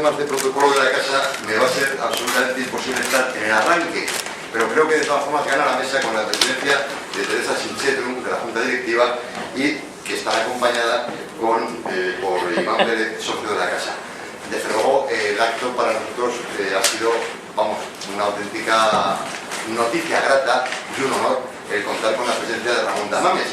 temas de protocolo de la casa me va a ser absolutamente imposible estar en el arranque, pero creo que de todas formas gana la mesa con la presidencia de Teresa Chinchetru, de la Junta Directiva, y que estará acompañada por Iván Pérez, socio de la casa. Desde luego, el acto para nosotros ha sido, vamos, una auténtica noticia grata y un honor el contar con la presencia de Ramón Tamames.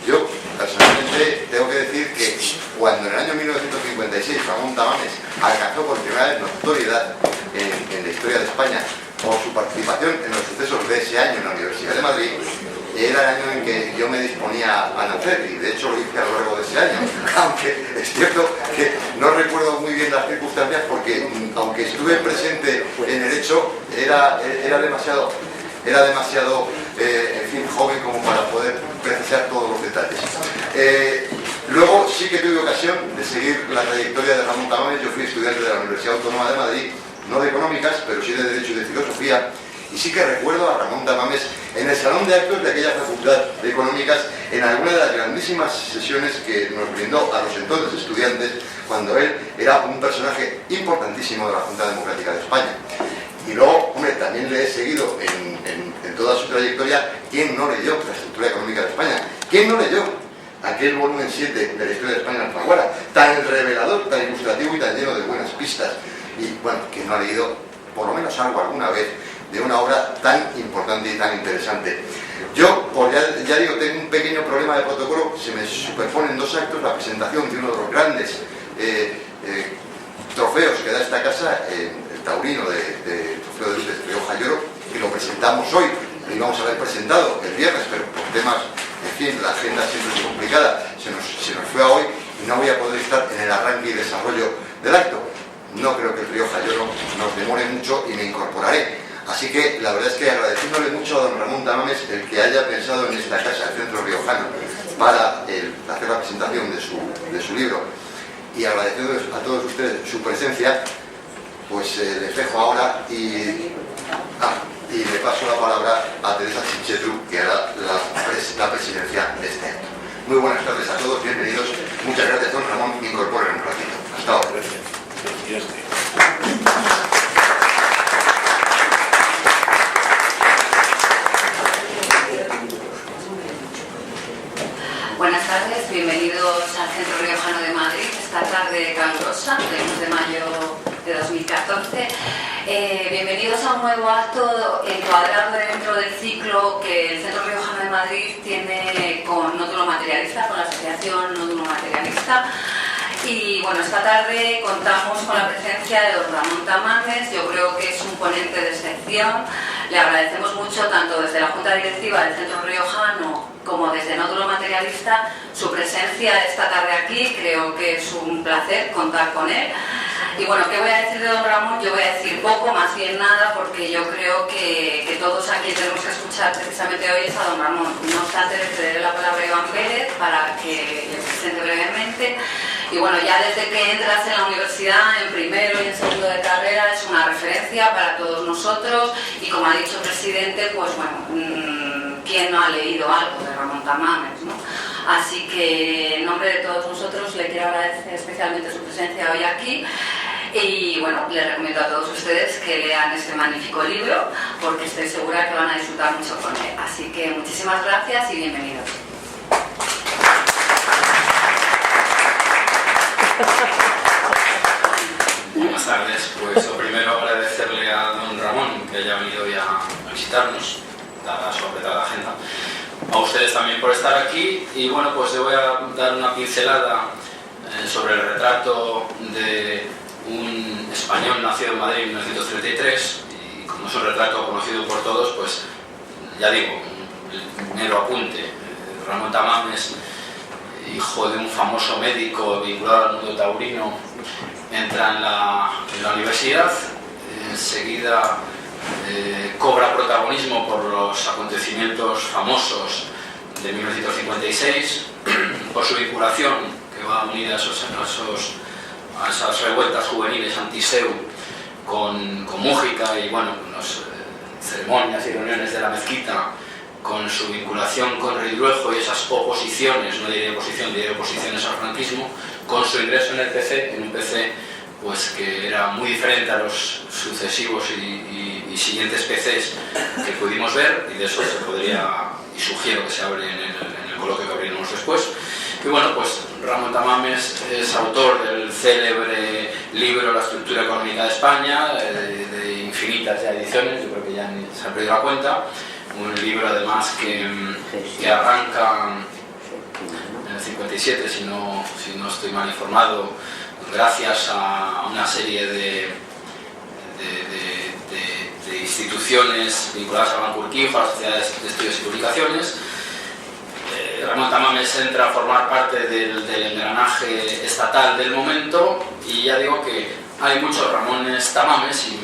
Yo, personalmente, tengo que decir que cuando en el año 1956 Ramón Tamames alcanzó por primera vez notoriedad en la historia de España por su participación en los sucesos de ese año en la Universidad de Madrid, era el año en que yo me disponía a nacer, y de hecho lo hice a lo largo de ese año, aunque es cierto que no recuerdo muy bien las circunstancias porque, aunque estuve presente en el hecho, era demasiado en fin, joven como para poder precisar todos los detalles. Luego sí que tuve ocasión de seguir la trayectoria de Ramón Tamames. Yo fui estudiante de la Universidad Autónoma de Madrid, no de Económicas, pero sí de Derecho y de Filosofía, y sí que recuerdo a Ramón Tamames en el salón de actos de aquella Facultad de Económicas en alguna de las grandísimas sesiones que nos brindó a los entonces estudiantes, cuando él era un personaje importantísimo de la Junta Democrática de España. Y luego, hombre, también le he seguido en toda su trayectoria. ¿Quién no leyó la estructura económica de España? ¿Quién no leyó aquel volumen 7 de la historia de España en Alfaguara, tan revelador, tan ilustrativo y tan lleno de buenas pistas? Y bueno, ¿quién no ha leído por lo menos algo alguna vez de una obra tan importante y tan interesante? Yo, ya digo, tengo un pequeño problema de protocolo. Se me superponen dos actos: la presentación de uno de los grandes trofeos que da esta casa, el taurino de Trofeo de Luces de Rioja Lloro, que lo presentamos hoy. Lo íbamos a haber presentado el viernes, pero por temas, en fin, la agenda siempre es complicada, se nos fue a hoy y no voy a poder estar en el arranque y desarrollo del acto. No creo que el Rioja Lloro nos demore mucho y me incorporaré. Así que la verdad es que agradeciéndole mucho a don Ramón Tamames el que haya pensado en esta casa, el Centro Riojano, para hacer la presentación de su libro, y agradeciendo a todos ustedes su presencia, pues les dejo ahora y le paso la palabra a Teresa Chinchetru, que hará la presidencia de este acto. Muy buenas tardes a todos, bienvenidos. Muchas gracias, don Ramón. Me incorporo en un ratito. Hasta ahora. Buenas tardes, bienvenidos al Centro Riojano de Madrid, esta tarde calurosa del mes de mayo de 2014. Bienvenidos a un nuevo acto encuadrado dentro del ciclo que el Centro Riojano de Madrid tiene con Nódulo Materialista, con la Asociación Nódulo Materialista. Y bueno, esta tarde contamos con la presencia de don Ramón Tamames. Yo creo que es un ponente de excepción. Le agradecemos mucho, tanto desde la Junta Directiva del Centro Riojano como desde Nódulo Materialista, su presencia esta tarde aquí. Creo que es un placer contar con él. Y bueno, ¿qué voy a decir de don Ramón? Yo voy a decir poco, más bien nada, porque yo creo que todos aquí tenemos que escuchar precisamente hoy es a don Ramón. No obstante, le cederé la palabra a Iván Pérez para que le presente brevemente. Y bueno, ya desde que entras en la universidad, en primero y en segundo de carrera, es una referencia para todos nosotros. Y como ha dicho el presidente, pues bueno, ¿quién no ha leído algo de Ramón Tamames, ¿no? Así que en nombre de todos nosotros le quiero agradecer especialmente su presencia hoy aquí. Y bueno, les recomiendo a todos ustedes que lean este magnífico libro, porque estoy segura que van a disfrutar mucho con él. Así que muchísimas gracias y bienvenidos. Buenas tardes. Pues lo primero, agradecerle a don Ramón que haya venido hoy a visitarnos, dada su apretada agenda. A ustedes también por estar aquí. Y bueno, pues le voy a dar una pincelada sobre el retrato de un español nacido en Madrid en 1933, y como es un retrato conocido por todos, pues ya digo, el mero apunte. Ramón Tamames, hijo de un famoso médico vinculado al mundo taurino, entra en la universidad, enseguida cobra protagonismo por los acontecimientos famosos de 1956, por su vinculación que va unida a esas revueltas juveniles anti-SEU con Mújica, y bueno, las ceremonias y reuniones de la mezquita, con su vinculación con Ridruejo y esas oposiciones, no diré oposición, diré oposiciones al franquismo, con su ingreso en el PC, en un PC pues que era muy diferente a los sucesivos y siguientes PCs que pudimos ver, y de eso se podría, y sugiero que se hable en el coloquio que abriremos después. Y bueno, pues Ramón Tamames es autor del célebre libro La estructura económica de España, de infinitas ya ediciones, yo creo que ya ni se ha perdido la cuenta, un libro además que arranca en el 57, si no estoy mal informado, gracias a una serie de instituciones vinculadas al Banco Urquijo, a las sociedades de estudios y publicaciones. Ramón Tamames entra a formar parte del engranaje estatal del momento, y ya digo que hay muchos Ramones Tamames, si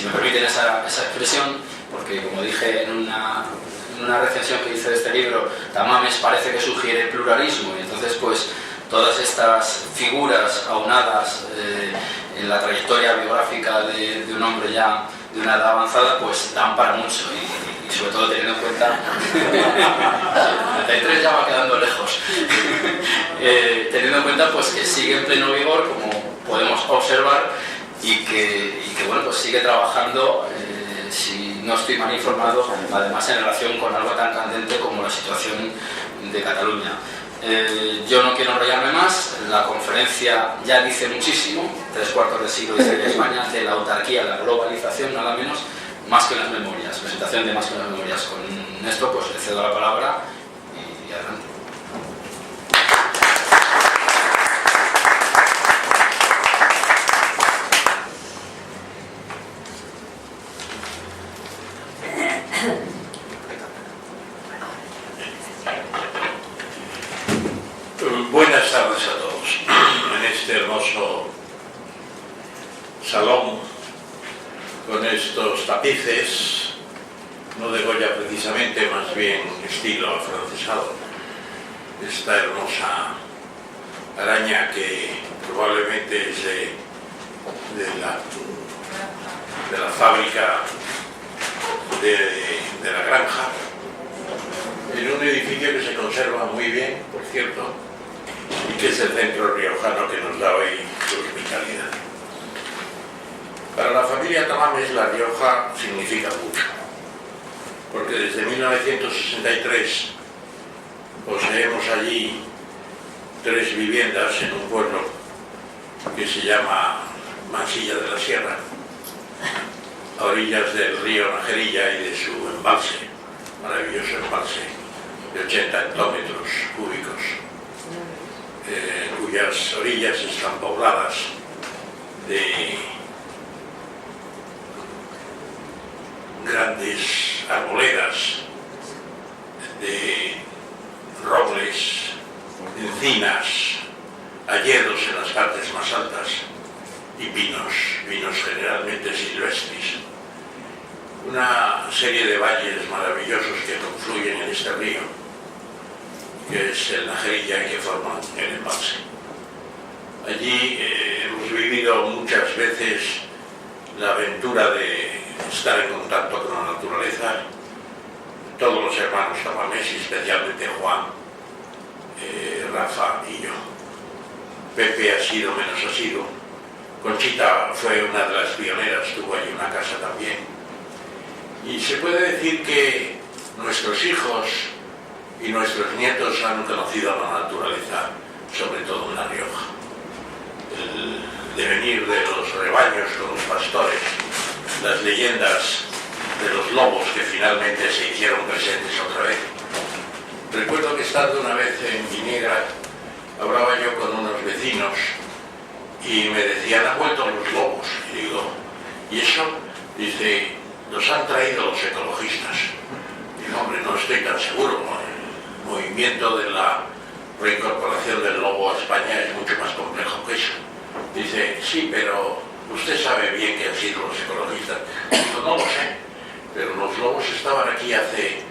me permiten esa expresión, porque como dije en una recensión que hice de este libro, Tamames parece que sugiere pluralismo, y entonces pues todas estas figuras aunadas en la trayectoria biográfica de un hombre ya de una edad avanzada, pues dan para mucho, y sobre todo teniendo en cuenta 33 ya va quedando lejos. Teniendo en cuenta pues que sigue en pleno vigor, como podemos observar, y que bueno, pues sigue trabajando, si no estoy mal informado, además en relación con algo tan candente como la situación de Cataluña. Yo no quiero enrollarme más, la conferencia ya dice muchísimo, 3/4 de siglo de historia de España, de la autarquía, la globalización, nada menos, más que en las memorias, presentación de más que en las memorias. Con esto pues le cedo la palabra y adelante. Buenas tardes a todos. En este hermoso salón, con estos tapices, no de Goya precisamente, más bien estilo afrancesado, esta hermosa araña que probablemente es de la fábrica de la granja, en un edificio que se conserva muy bien, por cierto, y que es el centro riojano que nos da hoy su hospitalidad. Para la familia Tamames, La Rioja significa mucho, porque desde 1963 poseemos allí 3 viviendas en un pueblo que se llama Mansilla de la Sierra, a orillas del río Najerilla y de su embalse, maravilloso embalse de 80 hectómetros cúbicos, cuyas orillas están pobladas de grandes arboledas, de robles, encinas, hayedos en las partes más altas y pinos generalmente silvestres. Una serie de valles maravillosos que confluyen en este río, que es el Najerilla y que forman el embalse. Allí hemos vivido muchas veces la aventura de estar en contacto con la naturaleza, todos los hermanos Tamames, especialmente Juan, Rafa y yo. Pepe ha sido menos asiduo. Conchita fue una de las pioneras, tuvo allí una casa también. Y se puede decir que nuestros hijos y nuestros nietos han conocido a la naturaleza, sobre todo en La Rioja. El devenir de los rebaños con los pastores, las leyendas de los lobos que finalmente se hicieron presentes otra vez. Recuerdo que estando una vez en Viniegra, hablaba yo con unos vecinos y me decían, han vuelto los lobos. Y digo, ¿y eso? Dice, los han traído los ecologistas. Digo, hombre, no estoy tan seguro. El movimiento de la reincorporación del lobo a España es mucho más complejo que eso. Dice, sí, pero usted sabe bien que han sido los ecologistas. Digo, no lo sé, pero los lobos estaban aquí hace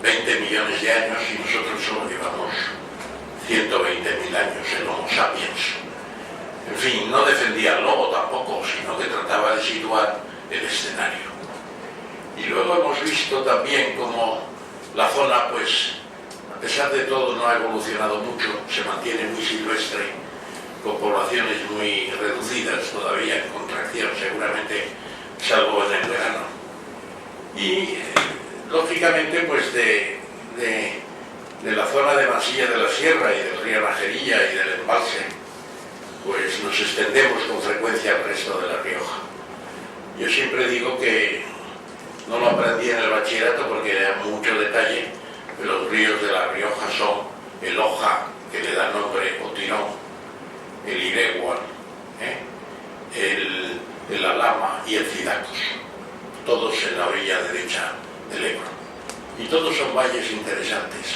20 millones de años y nosotros solo llevamos 120.000 años, el Homo sapiens. En fin, no defendía al lobo tampoco, sino que trataba de situar el escenario. Y luego hemos visto también cómo la zona, pues, a pesar de todo, no ha evolucionado mucho, se mantiene muy silvestre, con poblaciones muy reducidas todavía, en contracción seguramente, salvo en el verano. Y lógicamente pues de la zona de Masilla de la Sierra y del río Najerilla y del embalse, pues nos extendemos con frecuencia al resto de La Rioja. Yo siempre digo que no lo aprendí en el bachillerato porque era mucho detalle, pero los ríos de La Rioja son el Oja, que le da nombre, o Tirón, el Iregua, el Alhama y el Cidacos, todos en la orilla derecha del Ebro. Y todos son valles interesantes,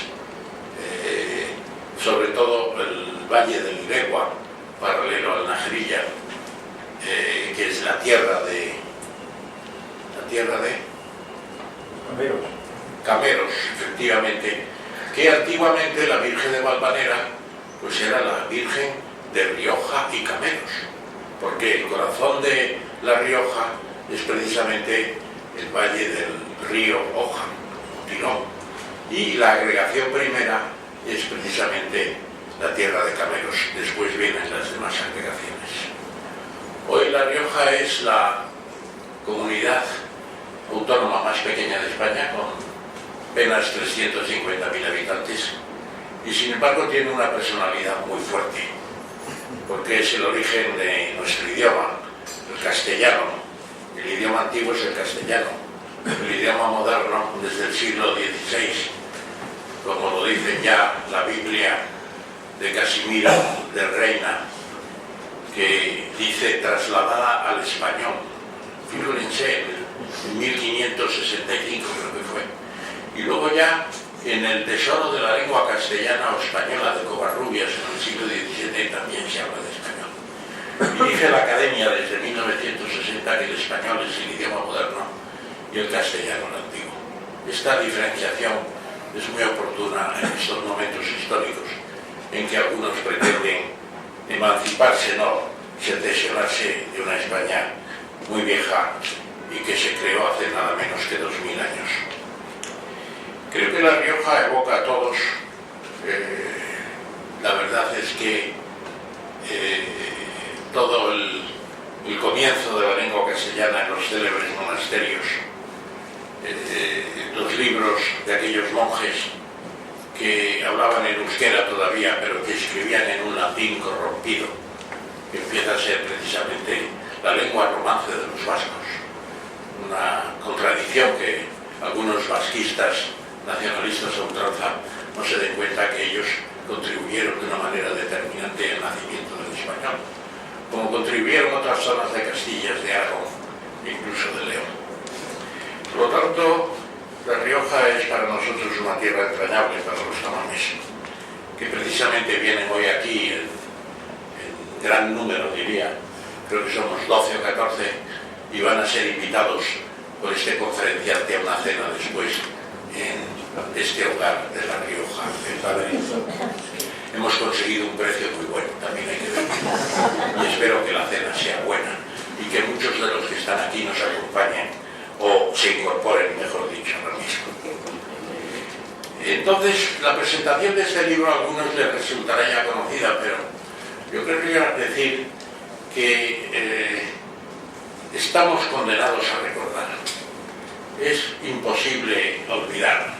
sobre todo el valle del Iregua, paralelo al Najerilla, que es la tierra de Cameros, efectivamente, que antiguamente la Virgen de Valvanera pues era la Virgen de Rioja y Cameros, porque el corazón de La Rioja es precisamente el valle del río Oja, Tirón, y la agregación primera es precisamente la tierra de Cameros, después vienen las demás agregaciones. Hoy La Rioja es la comunidad autónoma más pequeña de España, con apenas 350.000 habitantes, y sin embargo tiene una personalidad muy fuerte, porque es el origen de nuestro idioma, el castellano. El idioma antiguo es el castellano, el idioma moderno desde el siglo XVI, como lo dice ya la Biblia de Casimiro de Reina, que dice trasladada al español. Fíjense, en 1565 creo que fue. Y luego ya en el Tesoro de la Lengua Castellana o Española de Covarrubias en el siglo XVII también se habla de español. Y dice la Academia desde 1960 que el español es el idioma moderno y el castellano el antiguo. Esta diferenciación es muy oportuna en estos momentos históricos en que algunos pretenden emanciparse, no secesionarse de una España muy vieja y que se creó hace nada menos que 2000 años. Creo que La Rioja evoca a todos. La verdad es que todo el comienzo de la lengua castellana en los célebres monasterios, los libros de aquellos monjes que hablaban en euskera todavía, pero que escribían en un latín corrompido, que empieza a ser precisamente la lengua romance de los vascos. Una contradicción que algunos vasquistas nacionalistas a ultranza no se den cuenta que ellos contribuyeron de una manera determinante al nacimiento del español, como contribuyeron otras zonas de Castilla, de Aragón e incluso de León. Por lo tanto, La Rioja es para nosotros una tierra entrañable para los tamames, que precisamente vienen hoy aquí en gran número, diría, creo que somos 12 o 14, y van a ser invitados por este conferenciante a una cena después en este hogar de La Rioja, en Madrid. Hemos conseguido un precio muy bueno, también hay que decirlo, y espero que la cena sea buena y que muchos de los que están aquí nos acompañen o se incorporen, mejor dicho, ahora mismo. Entonces, la presentación de este libro a algunos les resultará ya conocida, pero yo querría decir que estamos condenados a recordar. Es imposible olvidar,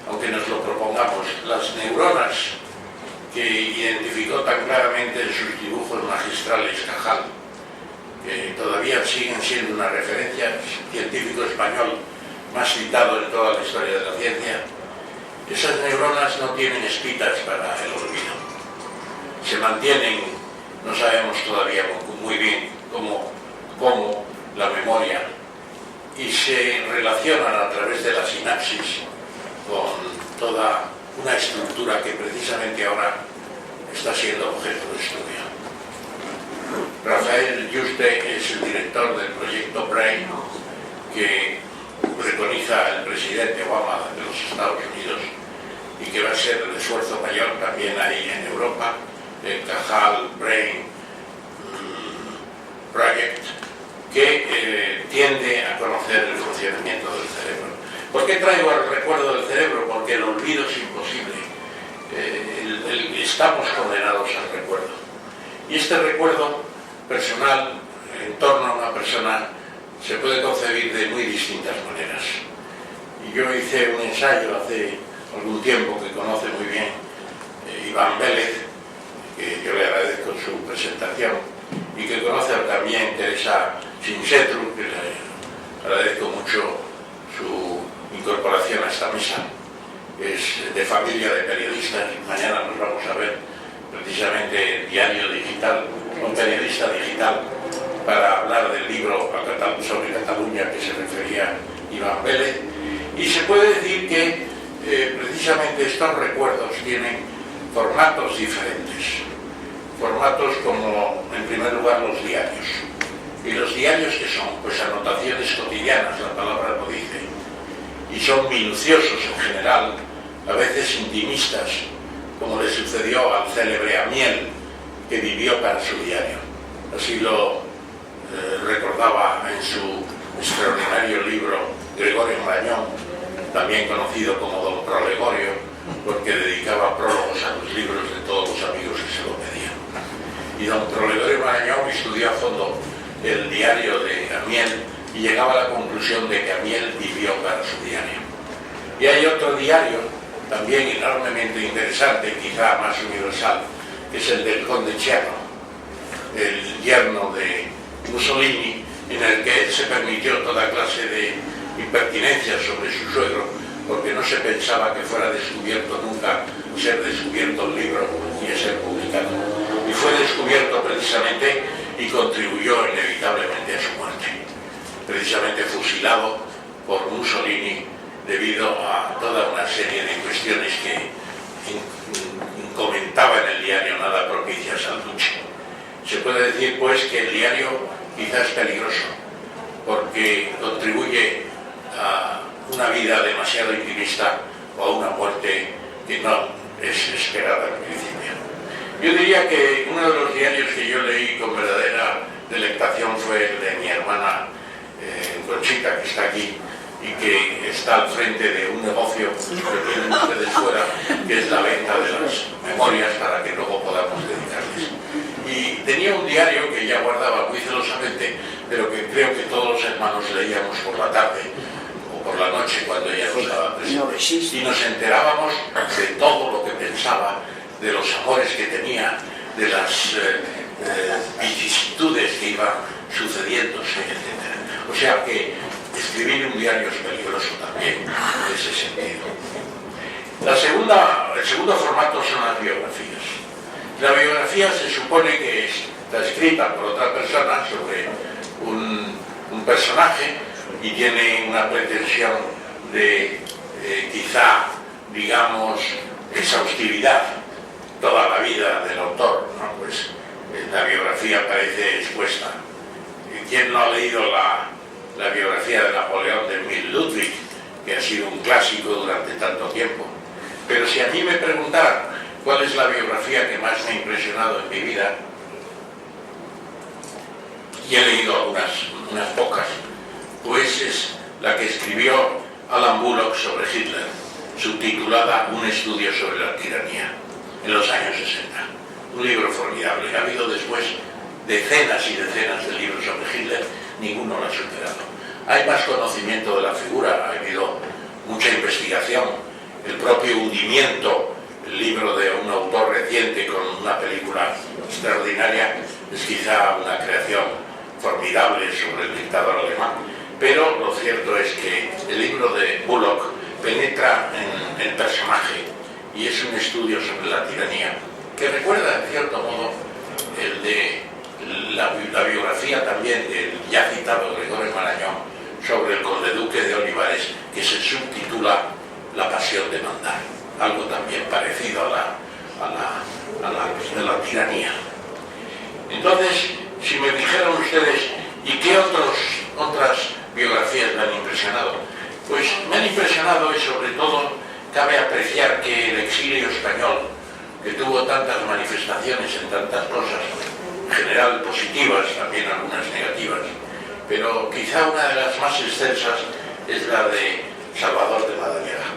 aunque nos lo propongamos. Las neuronas que identificó tan claramente en sus dibujos magistrales Cajal, que todavía siguen siendo una referencia, científico español más citado en toda la historia de la ciencia, esas neuronas no tienen espitas para el olvido. Se mantienen, no sabemos todavía muy bien cómo la memoria, y se relacionan a través de la sinapsis con toda una estructura que precisamente ahora está siendo objeto de estudio. Rafael Yuste es el director del proyecto BRAIN, que preconiza el presidente Obama de los Estados Unidos y que va a ser el esfuerzo mayor también ahí en Europa, el Cajal BRAIN Project, que tiende a conocer el funcionamiento del cerebro. ¿Por qué traigo el recuerdo del cerebro? Porque el olvido es imposible. Estamos condenados al recuerdo. Y este recuerdo personal en torno a una persona se puede concebir de muy distintas maneras. Y yo hice un ensayo hace algún tiempo que conoce muy bien Iván Vélez, que yo le agradezco su presentación, y que conoce también Teresa Sinsetru, que le agradezco mucho su incorporación a esta mesa. Es de familia de periodistas. Mañana nos vamos a ver precisamente en Diario Digital, un periodista digital, para hablar del libro sobre Cataluña que se refería Iván Vélez. Y se puede decir que precisamente estos recuerdos tienen formatos diferentes. Formatos como, en primer lugar, los diarios. ¿Y los diarios qué son? Pues anotaciones cotidianas, la palabra lo dice. Y son minuciosos en general, a veces intimistas, como le sucedió al célebre Amiel, que vivió para su diario. Así lo recordaba en su extraordinario libro Gregorio Marañón, también conocido como Don Prolegorio, porque dedicaba prólogos a los libros de todos los amigos que se lo pedían. Y don Prolegorio Marañón estudió a fondo el diario de Amiel y llegaba a la conclusión de que Amiel vivió para su diario. Y hay otro diario, también enormemente interesante, quizá más universal, que es el del conde Cherno, el yerno de Mussolini, en el que él se permitió toda clase de impertinencias sobre su suegro, porque no se pensaba que fuera descubierto nunca ser descubierto el libro ni ser publicado. Y fue descubierto precisamente y contribuyó inevitablemente a su muerte. Precisamente fusilado por Mussolini debido a toda una serie de cuestiones que comentaba en el diario nada propicias al duce. Se puede decir pues que el diario quizás es peligroso porque contribuye a una vida demasiado intimista o a una muerte que no es esperada al principio. Yo diría que uno de los diarios que yo leí con verdadera delectación fue el de mi hermana Conchita, que está aquí y que está al frente de un negocio que tienen ustedes fuera, que es la venta de las memorias para que luego podamos dedicarles. Y tenía un diario que ella guardaba muy celosamente, pero que creo que todos los hermanos leíamos por la tarde o por la noche cuando ella no estaba presente. Y nos enterábamos de todo lo que pensaba, de los amores que tenía, de las vicisitudes que iban sucediéndose, etc. O sea que escribir un diario es peligroso también en ese sentido. El segundo formato son las biografías. La biografía se supone que está escrita por otra persona sobre un personaje y tiene una pretensión de quizá, digamos, exhaustividad toda la vida del autor, ¿no? Pues la biografía aparece expuesta. ¿Quién no ha leído la biografía de Napoleón de Emil Ludwig, que ha sido un clásico durante tanto tiempo? Pero si a mí me preguntaran cuál es la biografía que más me ha impresionado en mi vida, y he leído unas pocas, pues es la que escribió Alan Bullock sobre Hitler, subtitulada Un estudio sobre la tiranía, en los años 60. Un libro formidable. Ha habido después decenas y decenas de libros sobre Hitler, ninguno lo ha superado. Hay más conocimiento de la figura, ha habido mucha investigación, el propio hundimiento, el libro de un autor reciente con una película extraordinaria, es quizá una creación formidable sobre el dictador alemán, pero lo cierto es que el libro de Bullock penetra en el personaje y es un estudio sobre la tiranía que recuerda en cierto modo el de la biografía también del ya citado Gregorio Marañón sobre el conde-duque de Olivares, que se subtitula La pasión de mandar, algo también parecido a la tiranía. Entonces, si me dijeran ustedes, ¿y qué otras biografías me han impresionado? Pues me han impresionado y sobre todo cabe apreciar que el exilio español, que tuvo tantas manifestaciones en tantas cosas, en general positivas, también algunas negativas, pero quizá una de las más extensas es la de Salvador de Madariaga.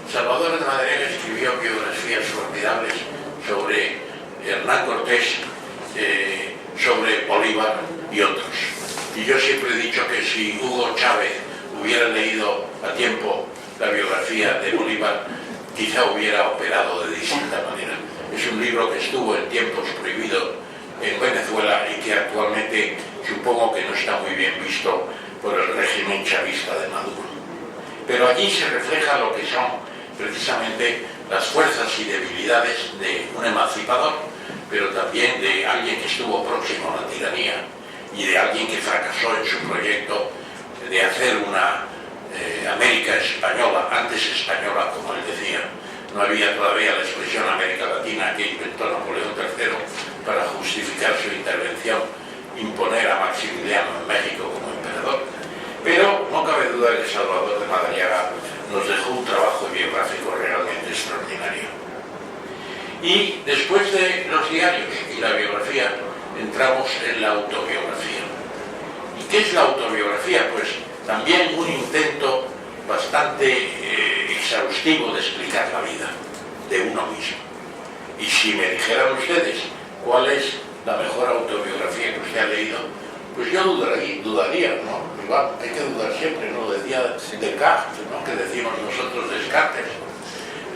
Salvador de Madariaga escribió biografías formidables sobre Hernán Cortés sobre Bolívar y otros. Y yo siempre he dicho que si Hugo Chávez hubiera leído a tiempo la biografía de Bolívar, quizá hubiera operado de distinta manera. Es un libro que estuvo en tiempos prohibidos en Venezuela y que actualmente supongo que no está muy bien visto por el régimen chavista de Maduro. Pero allí se refleja lo que son precisamente las fuerzas y debilidades de un emancipador, pero también de alguien que estuvo próximo a la tiranía y de alguien que fracasó en su proyecto de hacer una América española, antes española, como él decía. No había todavía la expresión América Latina que inventó Napoleón III para justificar su intervención, imponer a Maximiliano en México como emperador. Pero no cabe duda de que Salvador de Madariaga nos dejó un trabajo biográfico realmente extraordinario. Y después de los diarios y la biografía, entramos en la autobiografía. ¿Y qué es la autobiografía? Pues también un intento bastante exhaustivo de explicar la vida de uno mismo. Y si me dijeran ustedes cuál es la mejor autobiografía que usted ha leído, pues yo dudaría, ¿no? Igual, hay que dudar siempre, ¿no? Decía Descartes, ¿no? Que decimos nosotros Descartes.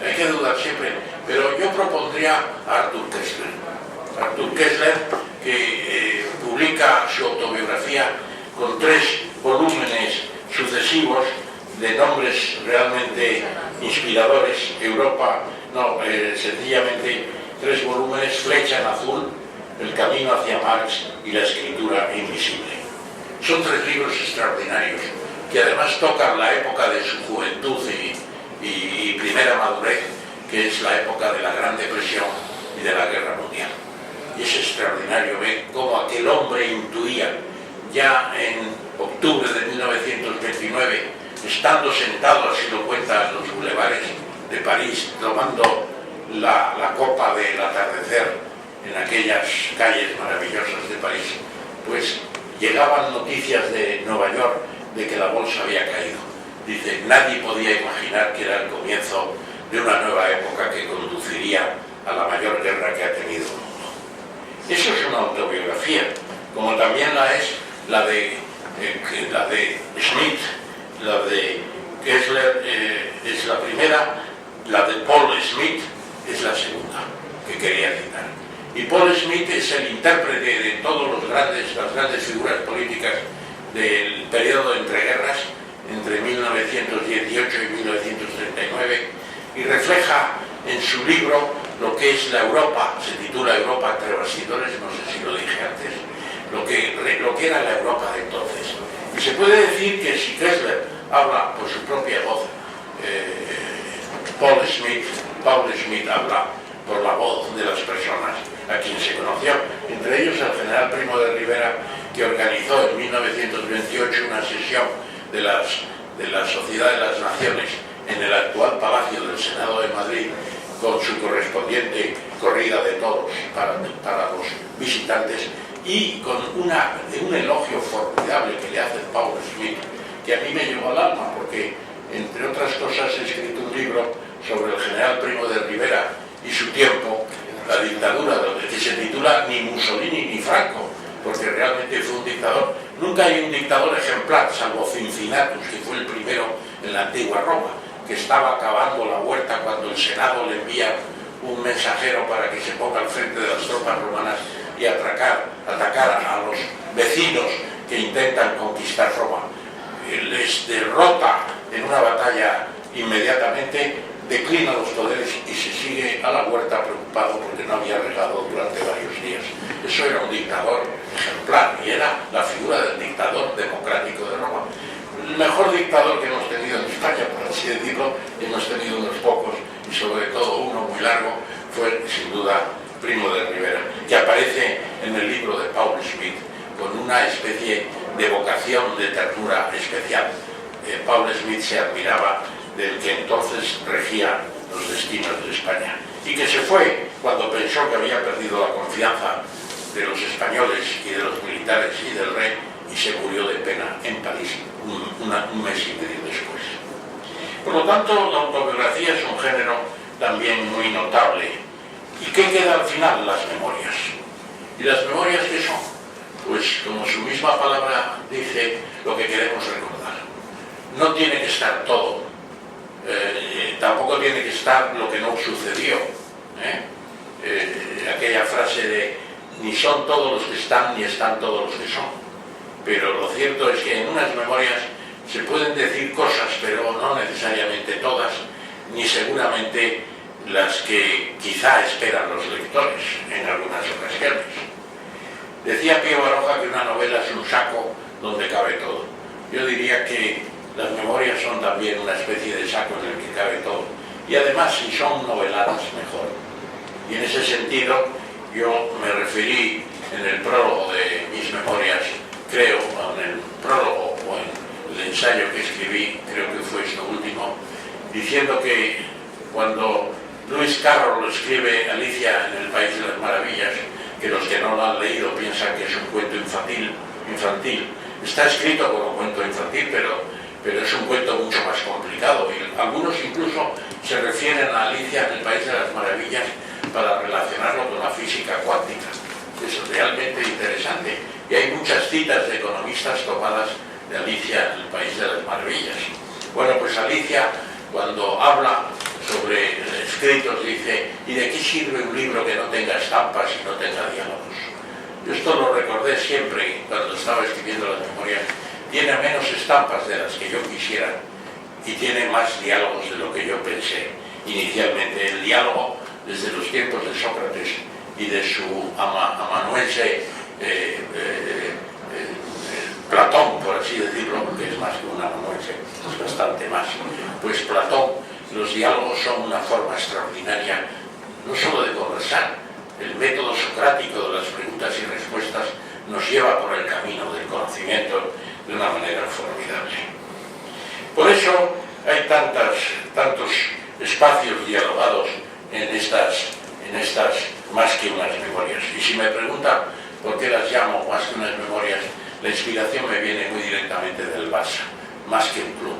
Hay que dudar siempre, pero yo propondría a Arthur Koestler. Arthur Koestler, que publica su autobiografía con 3 volúmenes sucesivos de nombres realmente inspiradores. Europa, no, sencillamente 3 volúmenes: Flecha en azul, El camino hacia Marx y La escritura invisible. Son 3 libros extraordinarios que además tocan la época de su juventud y primera madurez, que es la época de la Gran Depresión y de la Guerra Mundial. Y es extraordinario ver cómo aquel hombre intuía ya en octubre de 1929, estando sentado, así lo cuenta, en los bulevares de París, tomando la copa del atardecer en aquellas calles maravillosas de París, pues llegaban noticias de Nueva York de que la bolsa había caído. Dice, nadie podía imaginar que era el comienzo de una nueva época que conduciría a la mayor guerra que ha tenido el mundo. Eso es una autobiografía, como también la es la de Schmitt, la de Koestler es la primera, la de Paul Schmitt es la segunda que quería citar. Y Paul Schmitt es el intérprete de todas las grandes figuras políticas del periodo de entreguerras, entre 1918 y 1939, y refleja en su libro lo que es la Europa, se titula Europa entre bastidores, no sé si lo dije antes, lo que era la Europa de entonces. Y se puede decir que si Koestler habla por su propia voz, Paul Schmitt habla por la voz de las personas a quien se conoció, entre ellos el general Primo de Rivera, que organizó en 1928 una sesión de la Sociedad de las Naciones en el actual Palacio del Senado de Madrid, con su correspondiente corrida de toros para los visitantes, y con un elogio formidable que le hace Paul Schmitt, que a mí me llegó al alma, porque entre otras cosas he escrito un libro sobre el general Primo de Rivera y su tiempo, la dictadura, que se titula Ni Mussolini ni Franco, porque realmente fue un dictador. Nunca hay un dictador ejemplar, salvo Cincinnatus, que fue el primero en la antigua Roma, que estaba acabando la huerta cuando el Senado le envía un mensajero para que se ponga al frente de las tropas romanas y atacar a los vecinos que intentan conquistar Roma. Les derrota en una batalla inmediatamente, declina los poderes y se sigue a la huerta preocupado porque no había regado durante varios días. Eso era un dictador ejemplar y era la figura del dictador democrático de Roma. El mejor dictador que hemos tenido en España, por así decirlo, hemos tenido unos pocos, y sobre todo uno muy largo, fue sin duda Primo de Rivera, que aparece en el libro de Paul Schmitt con una especie de vocación de ternura especial. Paul Schmitt se admiraba del que entonces regía los destinos de España y que se fue cuando pensó que había perdido la confianza de los españoles y de los militares y del rey, y se murió de pena en París un mes y medio después. Por lo tanto, la autobiografía es un género también muy notable. ¿Y qué queda al final? Las memorias. ¿Y las memorias qué son? Pues como su misma palabra dice, lo que queremos recordar. No tiene que estar todo, tampoco tiene que estar lo que no sucedió. Aquella frase de ni son todos los que están ni están todos los que son. Pero lo cierto es que en unas memorias se pueden decir cosas, pero no necesariamente todas, ni seguramente las que quizá esperan los lectores en algunas ocasiones. Decía Pío Baroja que una novela es un saco donde cabe todo. Yo diría que las memorias son también una especie de saco en el que cabe todo. Y además, si son noveladas, mejor. Y en ese sentido, yo me referí en el prólogo de mis memorias, creo, en el prólogo o en el ensayo que escribí, creo que fue esto último, diciendo que cuando Lewis Carroll escribe Alicia en el País de las Maravillas, que los que no lo han leído piensan que es un cuento infantil, está escrito como cuento infantil, pero es un cuento mucho más complicado, y algunos incluso se refieren a Alicia en el País de las Maravillas para relacionarlo con la física cuántica. Es realmente interesante, y hay muchas citas de economistas tomadas de Alicia en el País de las Maravillas. Bueno, pues Alicia, cuando habla sobre escritos, dice: ¿y de qué sirve un libro que no tenga estampas y no tenga diálogos? Yo esto lo recordé siempre cuando estaba escribiendo las memorias. Tiene menos estampas de las que yo quisiera y tiene más diálogos de lo que yo pensé inicialmente. El diálogo desde los tiempos de Sócrates y de su amanuense Platón, por así decirlo, porque es más que un amanuense, es bastante más. Pues Platón, los diálogos son una forma extraordinaria, no solo de conversar. El método socrático de las preguntas y respuestas nos lleva por el camino del conocimiento de una manera formidable. Por eso hay tantos espacios dialogados en estas más que unas memorias. Y si me preguntan por qué las llamo más que unas memorias, la inspiración me viene muy directamente del Barça, más que un club.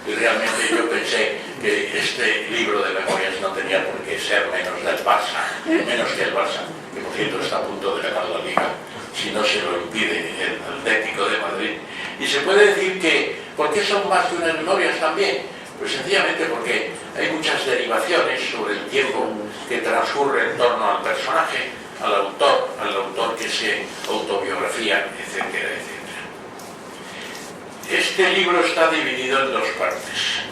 Y realmente yo pensé que este libro de memorias no tenía por qué ser menos del Barça, menos que el Barça, que por cierto está a punto de ganar la Liga, si no se lo impide el Atlético de Madrid. Y se puede decir que, ¿por qué son más que unas memorias también? Pues sencillamente porque hay muchas derivaciones sobre el tiempo que transcurre en torno al personaje, al autor que se autobiografía, etcétera, etcétera. Este libro está dividido en dos partes.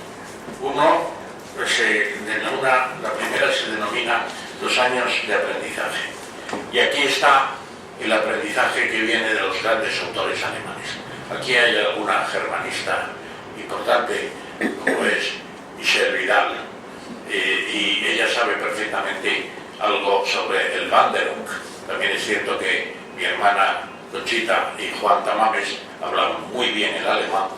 La primera se denomina los años de aprendizaje. Y aquí está el aprendizaje que viene de los grandes autores alemanes. Aquí hay alguna germanista importante, como es Michel Vidal, y ella sabe perfectamente algo sobre el Wanderung. También es cierto que mi hermana Conchita y Juan Tamames hablan muy bien el alemán.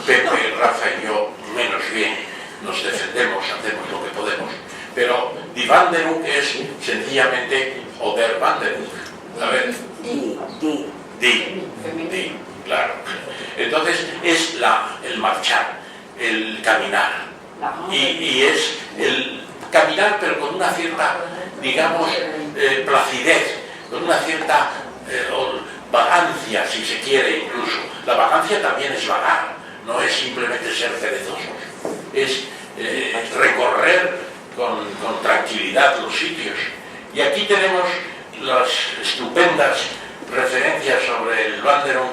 Pepe, Rafa y yo menos bien, nos defendemos, hacemos lo que podemos. Pero Die Wanderung es sencillamente Oder Wanderung. A ver, di, claro. Entonces es el marchar, el caminar. Y es el caminar, pero con una cierta, digamos, placidez, con una cierta vagancia, si se quiere incluso. La vagancia también es vagar, no es simplemente ser perezosos, es recorrer con tranquilidad los sitios. Y aquí tenemos las estupendas referencias sobre el Wanderung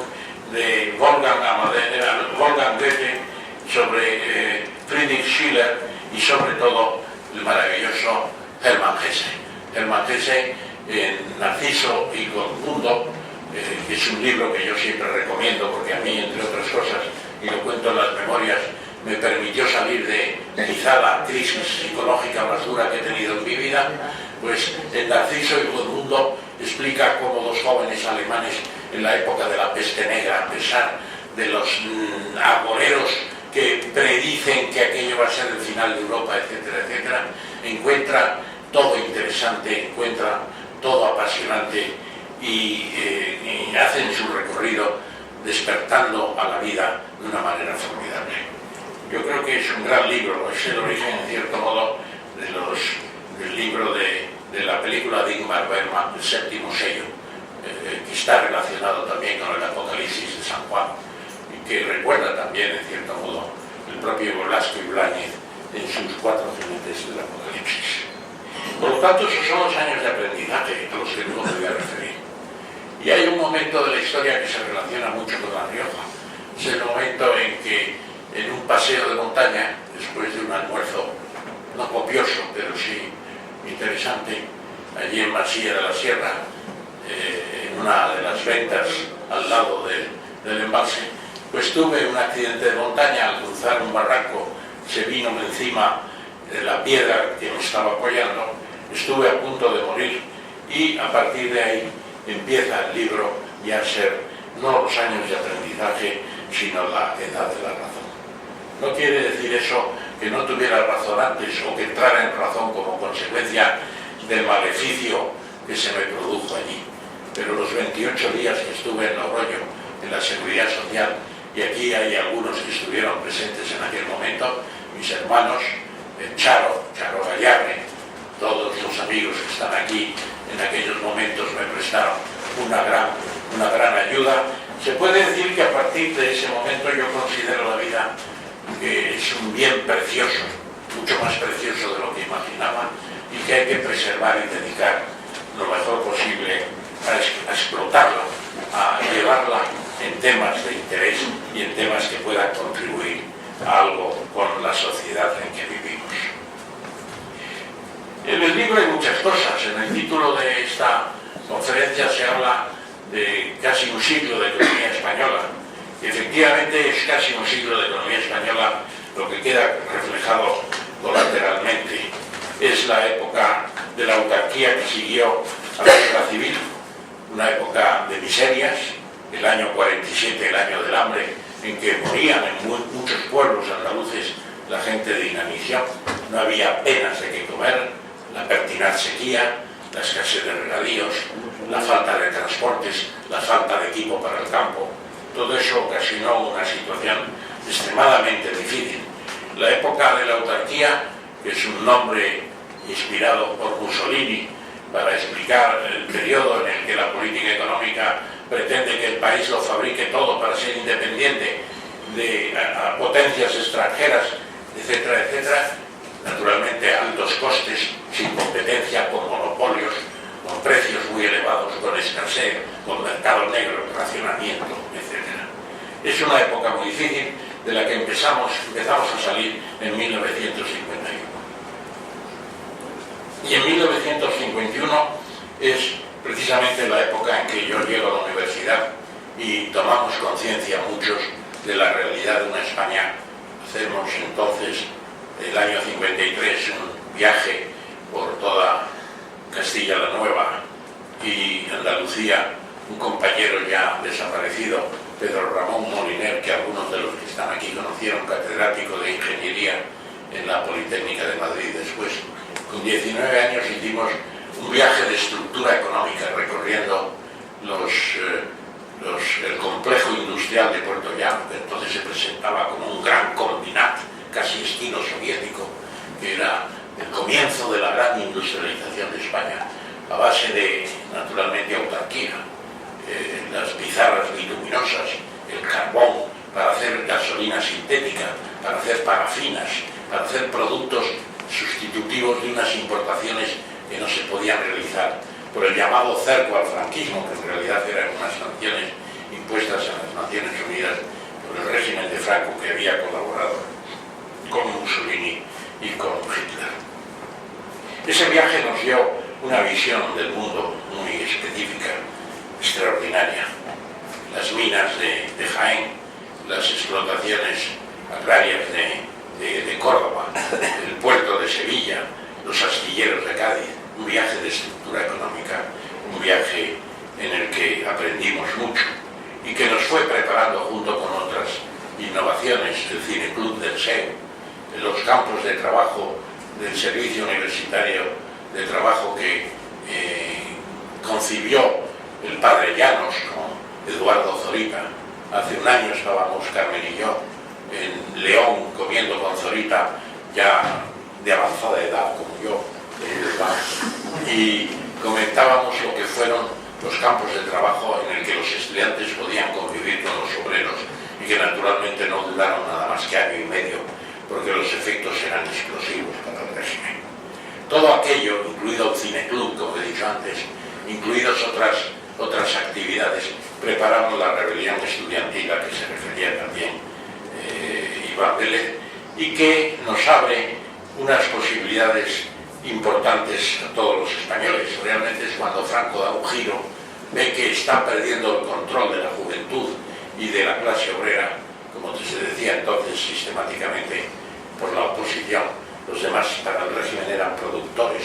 de Wolfgang Goethe, sobre Friedrich Schiller y sobre todo el maravilloso Hermann Hesse. Hermann Hesse en Narciso y Mundo, que es un libro que yo siempre recomiendo porque a mí, entre otras cosas, y lo cuento en las memorias, me permitió salir de quizá la crisis psicológica más dura que he tenido en mi vida. Pues en Narciso y Mundo explica cómo dos jóvenes alemanes en la época de la peste negra, a pesar de los agoreros que predicen que aquello va a ser el final de Europa, etcétera, etcétera, encuentra todo interesante, encuentra todo apasionante y hacen su recorrido despertando a la vida de una manera formidable. Yo creo que es un gran libro, es el origen, en cierto modo, del libro de la película de Ingmar Bergman, El séptimo sello. que está relacionado también con el Apocalipsis de San Juan y que recuerda también, en cierto modo, el propio Velasco Ibáñez en sus 4 jinetes del Apocalipsis. Por lo tanto, esos son los años de aprendizaje a los que no me voy a referir. Y hay un momento de la historia que se relaciona mucho con La Rioja. Es el momento en que, en un paseo de montaña, después de un almuerzo no copioso, pero sí interesante, allí en Masía de la Sierra, en una de las ventas al lado del embalse, pues tuve un accidente de montaña. Al cruzar un barranco se vino encima la piedra que me estaba apoyando, estuve a punto de morir, y a partir de ahí empieza el libro ya a ser no los años de aprendizaje, sino la edad de la razón. No quiere decir eso que no tuviera razón antes o que entrara en razón como consecuencia del maleficio que se me produjo allí. Pero los 28 días que estuve en Logroño, en la Seguridad Social, y aquí hay algunos que estuvieron presentes en aquel momento, mis hermanos, Charo Gallarre, todos los amigos que están aquí en aquellos momentos me prestaron una gran ayuda. Se puede decir que a partir de ese momento yo considero la vida que es un bien precioso, mucho más precioso de lo que imaginaba, y que hay que preservar y dedicar lo mejor posible a explotarla, a llevarla en temas de interés y en temas que puedan contribuir a algo con la sociedad en que vivimos. En el libro hay muchas cosas. En el título de esta conferencia se habla de casi un siglo de economía española. Y efectivamente es casi un siglo de economía española lo que queda reflejado colateralmente. Es la época de la autarquía que siguió a la guerra civil, una época de miserias, el año 47, el año del hambre, en que morían en muchos pueblos andaluces la gente de inanición, no había apenas de qué comer, la pertinaz sequía, la escasez de regadíos, la falta de transportes, la falta de equipo para el campo. Todo eso ocasionó una situación extremadamente difícil. La época de la autarquía, que es un nombre inspirado por Mussolini para explicar el periodo en el que la política económica pretende que el país lo fabrique todo para ser independiente de potencias extranjeras, etcétera, etcétera. Naturalmente a altos costes, sin competencia, con monopolios, con precios muy elevados, con escasez, con mercado negro, racionamiento, etcétera. Es una época muy difícil de la que empezamos a salir en 1951. Y en 1951 es precisamente la época en que yo llego a la universidad y tomamos conciencia muchos de la realidad de una España. Hacemos entonces, el año 53, un viaje por toda Castilla la Nueva y Andalucía. Un compañero ya desaparecido, Pedro Ramón Moliner, que algunos de los que están aquí conocieron, catedrático de Ingeniería en la Politécnica de Madrid después. Con 19 años hicimos un viaje de estructura económica recorriendo el complejo industrial de Puerto Llano, que entonces se presentaba como un gran combinat, casi estilo soviético, que era el comienzo de la gran industrialización de España, a base de, naturalmente, autarquía, las pizarras bituminosas, el carbón para hacer gasolina sintética, para hacer parafinas, para hacer productos sustitutivos de unas importaciones que no se podían realizar por el llamado cerco al franquismo, que en realidad eran unas sanciones impuestas a las Naciones Unidas por el régimen de Franco, que había colaborado con Mussolini y con Hitler. Ese viaje nos dio una visión del mundo muy específica, extraordinaria. Las minas de Jaén, las explotaciones agrarias de Córdoba, el puerto de Sevilla, los astilleros de Cádiz, un viaje de estructura económica, un viaje en el que aprendimos mucho y que nos fue preparando junto con otras innovaciones, el Cineclub del SEU, los campos de trabajo del Servicio Universitario de Trabajo que concibió el padre Llanos con Eduardo Zorita. Hace un año estábamos, Carmen y yo, en León comiendo con Zorita, ya de avanzada edad como yo, y comentábamos lo que fueron los campos de trabajo en el que los estudiantes podían convivir con los obreros y que naturalmente no duraron nada más que año y medio, porque los efectos eran explosivos para el régimen. Todo aquello, incluido el cineclub, como he dicho antes, incluidas otras actividades, prepararon la rebelión estudiantil a que se refería también Iván Vélez, y que nos abre unas posibilidades importantes a todos los españoles. Realmente es cuando Franco da un giro, ve que está perdiendo el control de la juventud y de la clase obrera, como se decía entonces sistemáticamente por la oposición. Los demás para el régimen eran productores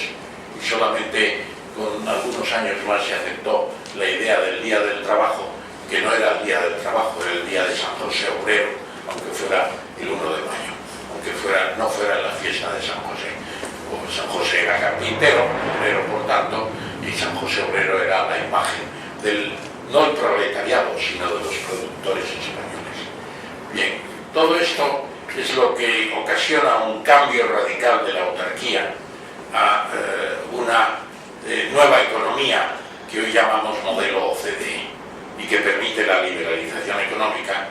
y solamente con algunos años más se aceptó la idea del Día del Trabajo, que no era el Día del Trabajo, era el Día de San José Obrero, aunque fuera el 1 de mayo, aunque no fuera la fiesta de San José. San José era carpintero, obrero por tanto, y San José Obrero era la imagen no el proletariado, sino de los productores españoles. Bien, todo esto es lo que ocasiona un cambio radical de la autarquía a una nueva economía que hoy llamamos modelo OCDE y que permite la liberalización económica,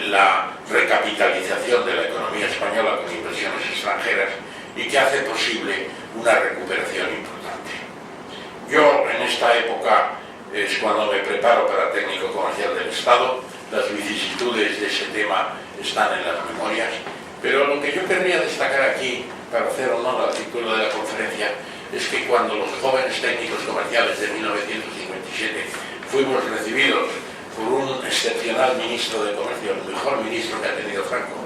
la recapitalización de la economía española con inversiones extranjeras y que hace posible una recuperación importante. Yo en esta época es cuando me preparo para técnico comercial del Estado. Las vicisitudes de ese tema están en las memorias, pero lo que yo querría destacar aquí, para hacer honor al título de la conferencia, es que cuando los jóvenes técnicos comerciales de 1957 fuimos recibidos por un excepcional ministro de Comercio, el mejor ministro que ha tenido Franco,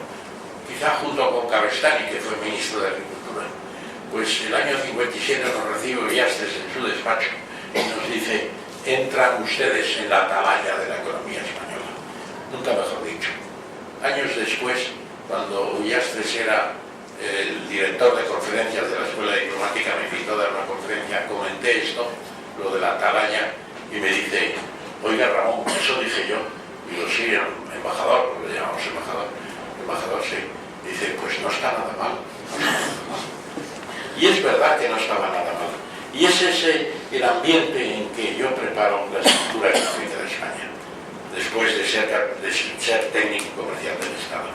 quizá junto con Cabestany, que fue ministro de Agricultura, pues el año 57 nos recibe Ullastres en su despacho y nos dice: entran ustedes en la atalaya de la economía española. Nunca mejor dicho. Años después, cuando Ullastres era el director de conferencias de la Escuela Diplomática, me invitó a dar una conferencia, comenté esto, lo de la atalaya, y me dice: oiga Ramón, eso dije yo. Digo: sí, embajador, lo llamamos embajador, sí. Dice: pues no está nada mal. Y es verdad que no estaba nada mal. Y es ese el ambiente en que yo preparo la estructura económica de España, después de ser técnico comercial del Estado.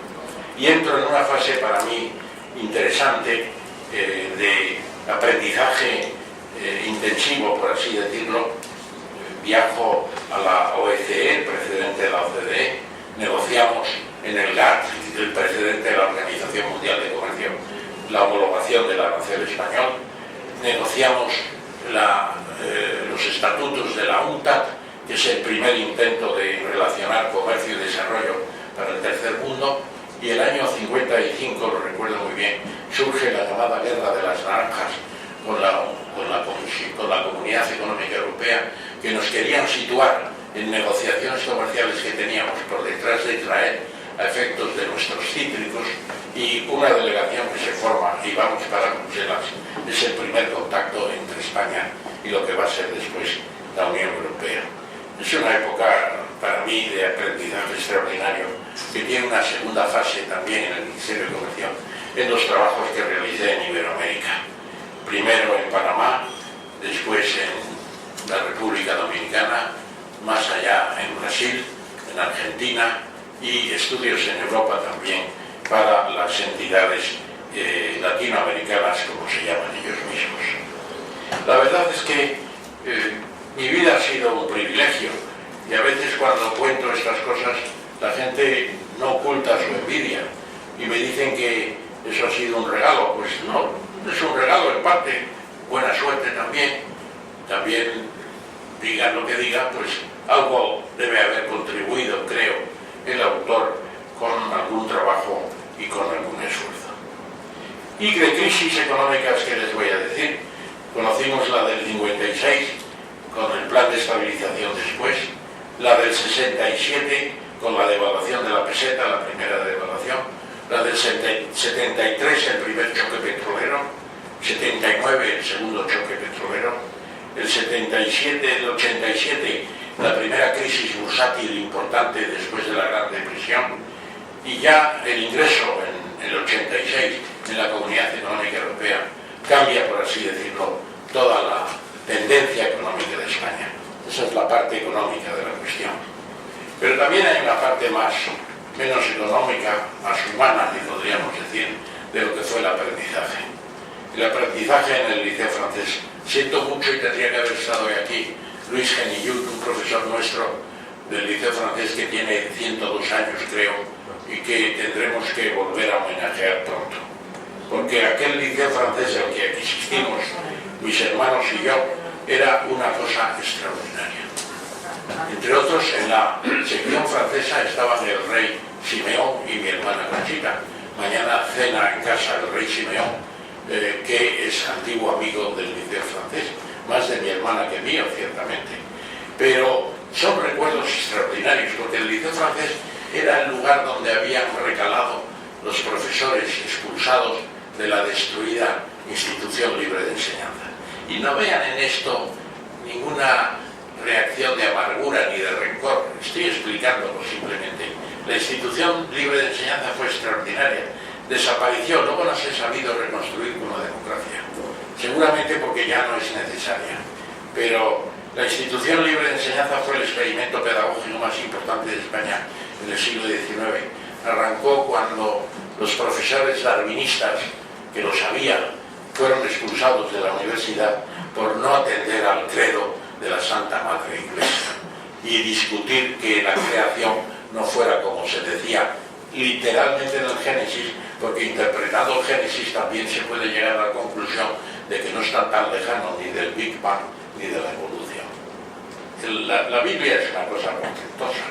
Y entro en una fase para mí interesante de aprendizaje intensivo, por así decirlo. Viajo a la OECE, el precedente de la OCDE, negociamos en el GATT, el precedente de la Organización Mundial de Comercio, la homologación del arancel español, negociamos los estatutos de la UNCTAD, que es el primer intento de relacionar comercio y desarrollo para el tercer mundo, y el año 55, lo recuerdo muy bien, surge la llamada Guerra de las Naranjas con la Comunidad Económica Europea, que nos querían situar en negociaciones comerciales que teníamos por detrás de Israel a efectos de nuestros cítricos, y una delegación que se forma y vamos para Bruselas. Es el primer contacto entre España y lo que va a ser después la Unión Europea. Es una época para mí de aprendizaje extraordinario, que tiene una segunda fase también en el Ministerio de Comercio, en los trabajos que realicé en Iberoamérica. Primero en Panamá, después en la República Dominicana, más allá en Brasil, en Argentina, y estudios en Europa también para las entidades latinoamericanas, como se llaman ellos mismos. La verdad es que mi vida ha sido un privilegio, y a veces cuando cuento estas cosas la gente no oculta su envidia y me dicen que eso ha sido un regalo. Pues no, es un regalo en parte, buena suerte también. También digan lo que digan, pues algo debe haber contribuido, creo, el autor con algún trabajo y con algún esfuerzo. Y de crisis económicas, ¿qué les voy a decir? Conocimos la del 56 con el plan de estabilización después, la del 67 con la devaluación de la peseta, la primera devaluación, la del 73 el primer choque petrolero, 79 el segundo choque petrolero, el 77, el 87 la primera crisis bursátil importante después de la Gran Depresión, y ya el ingreso en el 86 en la Comunidad Económica Europea cambia, por así decirlo, toda la tendencia económica de España. Esa es la parte económica de la cuestión. Pero también hay una parte menos económica, más humana, podríamos decir, de lo que fue el aprendizaje. El aprendizaje en el Liceo Francés. Siento mucho y tendría que haber estado hoy aquí Luis Genillut, un profesor nuestro del Liceo Francés que tiene 102 años, creo, y que tendremos que volver a homenajear pronto. Porque aquel Liceo Francés al que aquí asistimos, mis hermanos y yo, era una cosa extraordinaria. Entre otros, en la sección francesa estaban el rey Simeón y mi hermana Conchita. Mañana cena en casa el rey Simeón, que es antiguo amigo del Liceo Francés, más de mi hermana que mío, ciertamente. Pero son recuerdos extraordinarios, porque el Liceo Francés era el lugar donde habían recalado los profesores expulsados de la destruida institución libre de enseñanza. Y no vean en esto ninguna reacción de amargura ni de rencor, estoy explicándolo simplemente. La institución libre de enseñanza fue extraordinaria, desapareció, luego no se ha sabido reconstruir como democracia, seguramente porque ya no es necesaria, pero la institución libre de enseñanza fue el experimento pedagógico más importante de España en el siglo XIX. Arrancó cuando los profesores darwinistas, que lo sabían, fueron expulsados de la universidad por no atender al credo de la Santa Madre Iglesia y discutir que la creación no fuera como se decía literalmente en el Génesis, porque interpretando el Génesis también se puede llegar a la conclusión de que no está tan lejano ni del Big Bang ni de la evolución. La Biblia es una cosa portentosa.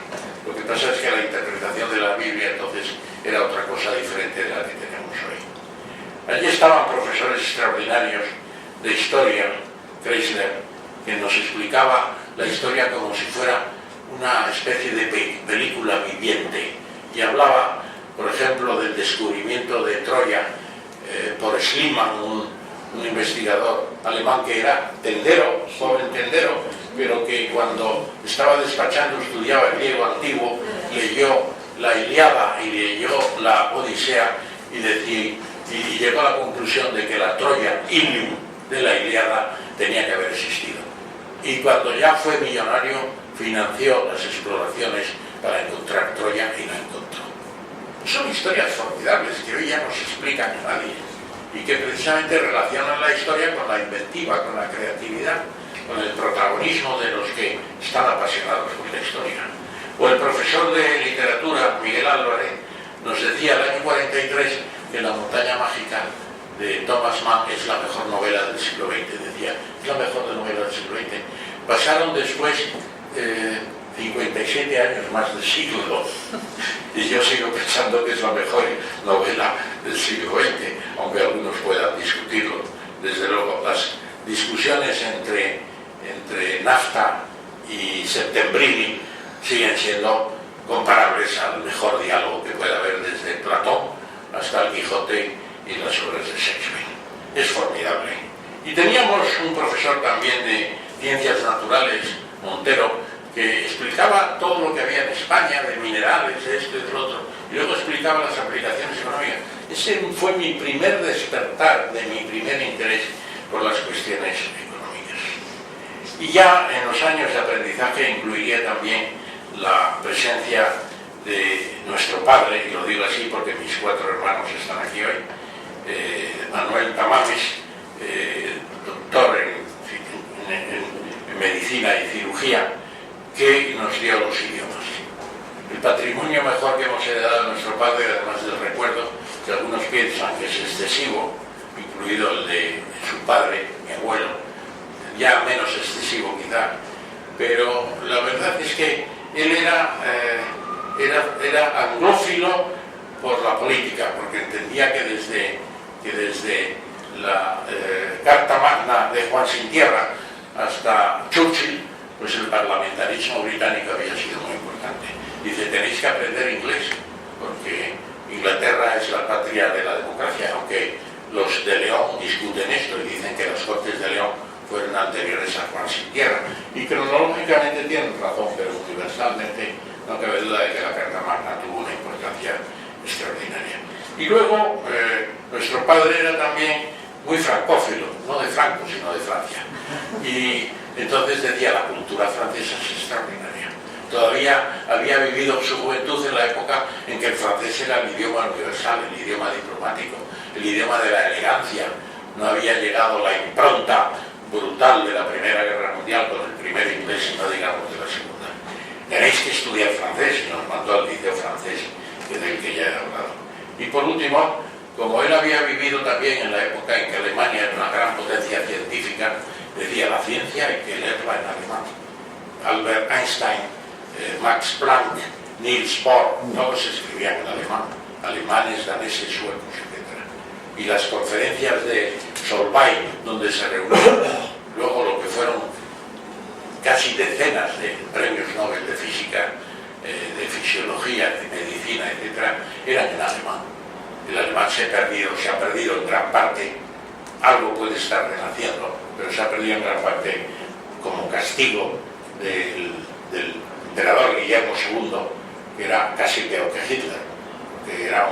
Lo que pasa es que la interpretación de la Biblia entonces era otra cosa diferente de la que tenemos hoy. Allí estaban profesores extraordinarios de historia, Kreisler, que nos explicaba la historia como si fuera una especie de película viviente, y hablaba, por ejemplo, del descubrimiento de Troya por Schliemann, un investigador alemán que era tendero, joven tendero, pero que cuando estaba despachando estudiaba griego antiguo, leyó la Ilíada y leyó la Odisea y llegó a la conclusión de que la Troya, Ilium, de la Ilíada tenía que haber existido. Y cuando ya fue millonario, financió las exploraciones para encontrar Troya y la encontró. Son historias formidables que hoy ya no se explican a nadie y que precisamente relacionan la historia con la inventiva, con la creatividad, con el protagonismo de los que están apasionados por la historia. O el profesor de literatura, Miguel Álvarez, nos decía el año 43 que La montaña mágica de Thomas Mann es la mejor novela del siglo XX, decía, es la mejor novela del siglo XX. Pasaron después 57 años más del siglo y yo sigo pensando que es la mejor novela del siglo XX, aunque algunos puedan discutirlo. Desde luego, las discusiones entre Nafta y Settembrini siguen siendo comparables al mejor diálogo que puede haber desde Platón hasta el Quijote y las obras de Shakespeare. Es formidable. Y teníamos un profesor también de ciencias naturales, Montero, que explicaba todo lo que había en España, de minerales, de esto y de lo otro, y luego explicaba las aplicaciones económicas. Ese fue mi primer despertar de mi primer interés por las cuestiones económicas. Y ya en los años de aprendizaje incluiría también la presencia de nuestro padre, y lo digo así porque mis 4 hermanos están aquí hoy, Manuel Tamames, doctor en medicina y cirugía, que nos dio los idiomas. El patrimonio mejor que hemos heredado de nuestro padre, además del recuerdo, que algunos piensan que es excesivo, incluido el de su padre, mi abuelo, ya menos excesivo quizá, pero la verdad es que él era anglófilo por la política, porque entendía que desde la Carta Magna de Juan Sin Tierra hasta Churchill, pues el parlamentarismo británico había sido muy importante. Dice, tenéis que aprender inglés, porque Inglaterra es la patria de la democracia, aunque los de León discuten esto y dicen que las Cortes de León fueron anteriores a Juan Sin Tierra. Y cronológicamente tienen razón, pero universalmente no cabe duda de que la Carta Magna tuvo una importancia extraordinaria. Y luego, nuestro padre era también muy francófilo, no de Franco, sino de Francia. Y Entonces decía, la cultura francesa es extraordinaria. Todavía había vivido su juventud en la época en que el francés era el idioma universal, el idioma diplomático, el idioma de la elegancia. No había llegado la impronta brutal de la Primera Guerra Mundial con el primer inglés y no digamos de la Segunda. Tenéis que estudiar francés, y nos mandó al liceo francés, del que ya he hablado. Y por último, como él había vivido también en la época en que Alemania era una gran potencia científica, decía, la ciencia hay que leerla en alemán. Albert Einstein, Max Planck, Niels Bohr, todos escribían en alemán, alemanes, daneses, suecos, etc. Y las conferencias de Solvay, donde se reunieron luego lo que fueron casi decenas de premios Nobel de física, de fisiología, de medicina, etc., eran en alemán. El alemán se ha perdido en gran parte, algo puede estar renaciendo, pero se ha perdido en gran parte como castigo del emperador Guillermo II, que era casi peor que Hitler, que era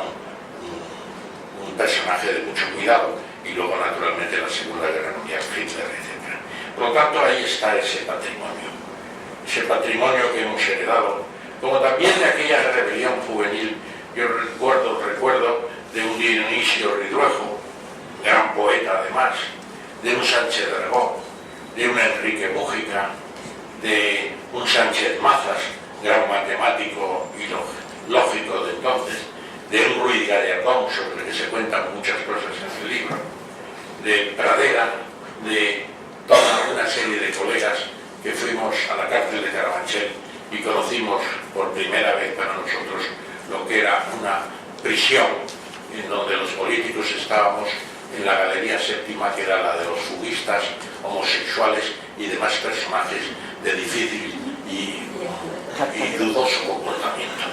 un personaje de mucho cuidado, y luego naturalmente la Segunda Guerra Mundial, Hitler, etc. Por lo tanto, ahí está ese patrimonio que hemos heredado, como también de aquella rebelión juvenil. Yo recuerdo de un Dionisio Ridruejo, gran poeta además, de un Sánchez Dragó, de un Enrique Mújica, de un Sánchez Mazas, gran matemático y lógico de entonces, de un Ruiz Gallardón, sobre el que se cuentan muchas cosas en el libro, de Pradera, de toda una serie de colegas que fuimos a la cárcel de Carabanchel y conocimos por primera vez para nosotros lo que era una prisión en donde los políticos estábamos en la galería séptima, que era la de los fuguistas, homosexuales y demás personajes de difícil y dudoso comportamiento.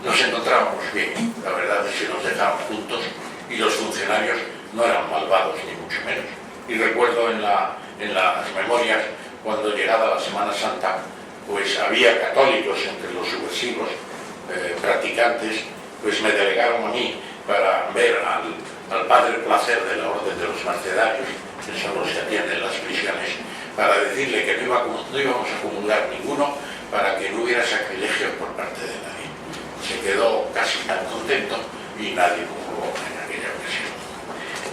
Nos encontrábamos bien, la verdad es que nos dejaron juntos y los funcionarios no eran malvados ni mucho menos. Y recuerdo en las memorias, cuando llegada la Semana Santa, pues había católicos entre los subversivos practicantes, pues me delegaron a mí para ver al padre Placer de la Orden de los Mercedarios, que son los que atienden las prisiones, para decirle que no íbamos a comulgar ninguno para que no hubiera sacrilegios por parte de nadie. Se quedó casi tan contento y nadie comulgó en aquella ocasión.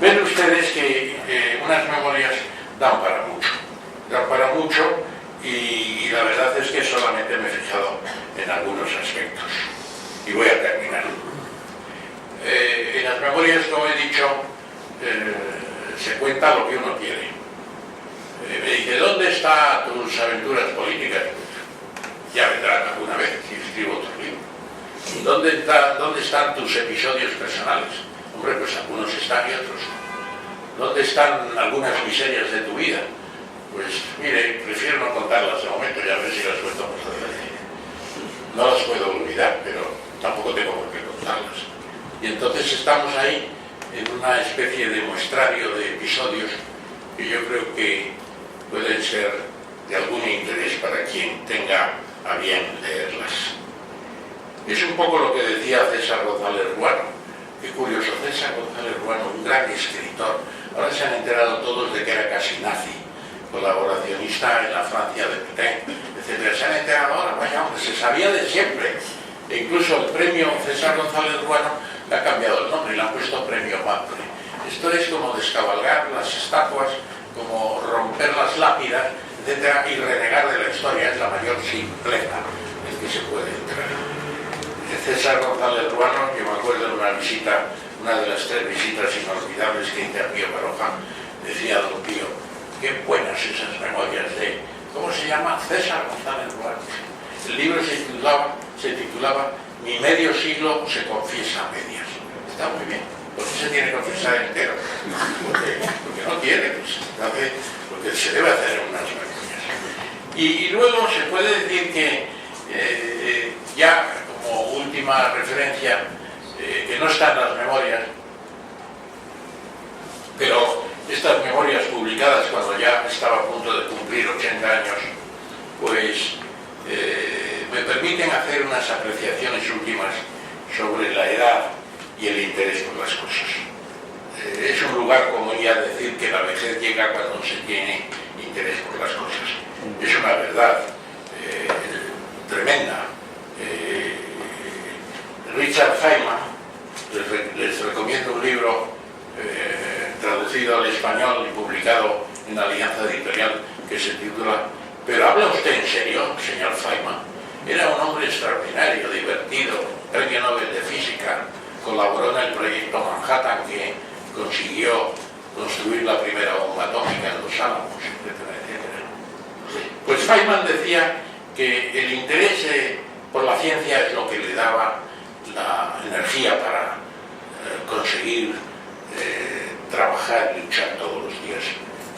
Ven ustedes que unas memorias dan para mucho y la verdad es que solamente me he fijado en algunos aspectos y voy a terminar. En las memorias, como he dicho, se cuenta lo que uno quiere. Me dice, ¿dónde están tus aventuras políticas? Ya vendrán alguna vez si escribo otro libro. ¿Dónde están tus episodios personales? Hombre, pues algunos están y otros no. ¿Dónde están algunas miserias de tu vida? Pues mire, prefiero no contarlas de momento, ya ver si las cuento más adelante. No las puedo olvidar, pero tampoco tengo por qué contarlas. Y entonces estamos ahí en una especie de muestrario de episodios que yo creo que pueden ser de algún interés para quien tenga a bien leerlas. Es un poco lo que decía César González Ruano. Qué curioso, César González Ruano, un gran escritor. Ahora se han enterado todos de que era casi nazi, colaboracionista en la Francia de Pétain, etc. Se han enterado ahora, vaya hombre, se sabía de siempre. E incluso el premio César González Ruano le ha cambiado el nombre y le han puesto premio Mapfre. Esto es como descabalgar las estatuas, como romper las lápidas, etc. y renegar de la historia. Es la mayor simpleza en que se puede entrar. César González Ruano, yo me acuerdo de una visita, una de las 3 visitas inolvidables que hice a Pío Baroja, decía don Pío, qué buenas esas memorias de, ¿cómo se llama? César González Ruano. El libro se titulaba Mi medio siglo se confiesa a medias. Está muy bien. ¿Por qué se tiene que confesar entero? Porque no tiene, pues, porque se debe hacer unas memorias. Y luego se puede decir que ya como última referencia, que no están las memorias, pero estas memorias publicadas cuando ya estaba a punto de cumplir 80 años, pues me permiten hacer unas apreciaciones últimas sobre la edad y el interés por las cosas. Es un lugar común ya decir que la vejez llega cuando se tiene interés por las cosas. Es una verdad tremenda. Richard Feynman, les recomiendo un libro traducido al español y publicado en la Alianza Editorial, que se titula ¿Pero habla usted en serio, señor Feynman? Era un hombre extraordinario, divertido, premio Nobel de Física, colaboró en el proyecto Manhattan que consiguió construir la primera bomba atómica en Los Álamos, etcétera, etcétera. Pues Feynman decía que el interés por la ciencia es lo que le daba la energía para conseguir trabajar y luchar todos los días.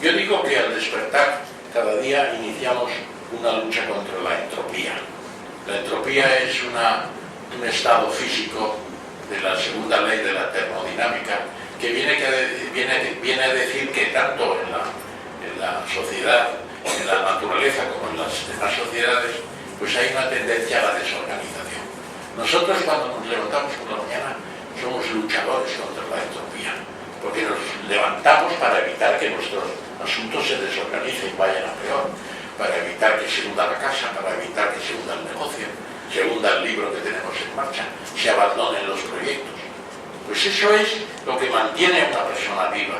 Yo digo que al despertar cada día iniciamos una lucha contra la entropía. La entropía es un estado físico de la segunda ley de la termodinámica que viene a decir que tanto en la sociedad, en la naturaleza como en las demás sociedades, pues hay una tendencia a la desorganización. Nosotros cuando nos levantamos por la mañana somos luchadores contra la entropía, porque nos levantamos para evitar que nuestros asuntos se desorganicen y vayan a peor, para evitar que se hunda la casa, para evitar que se hunda el negocio, se hunda el libro que tenemos en marcha, se abandonen los proyectos. Pues eso es lo que mantiene a una persona viva,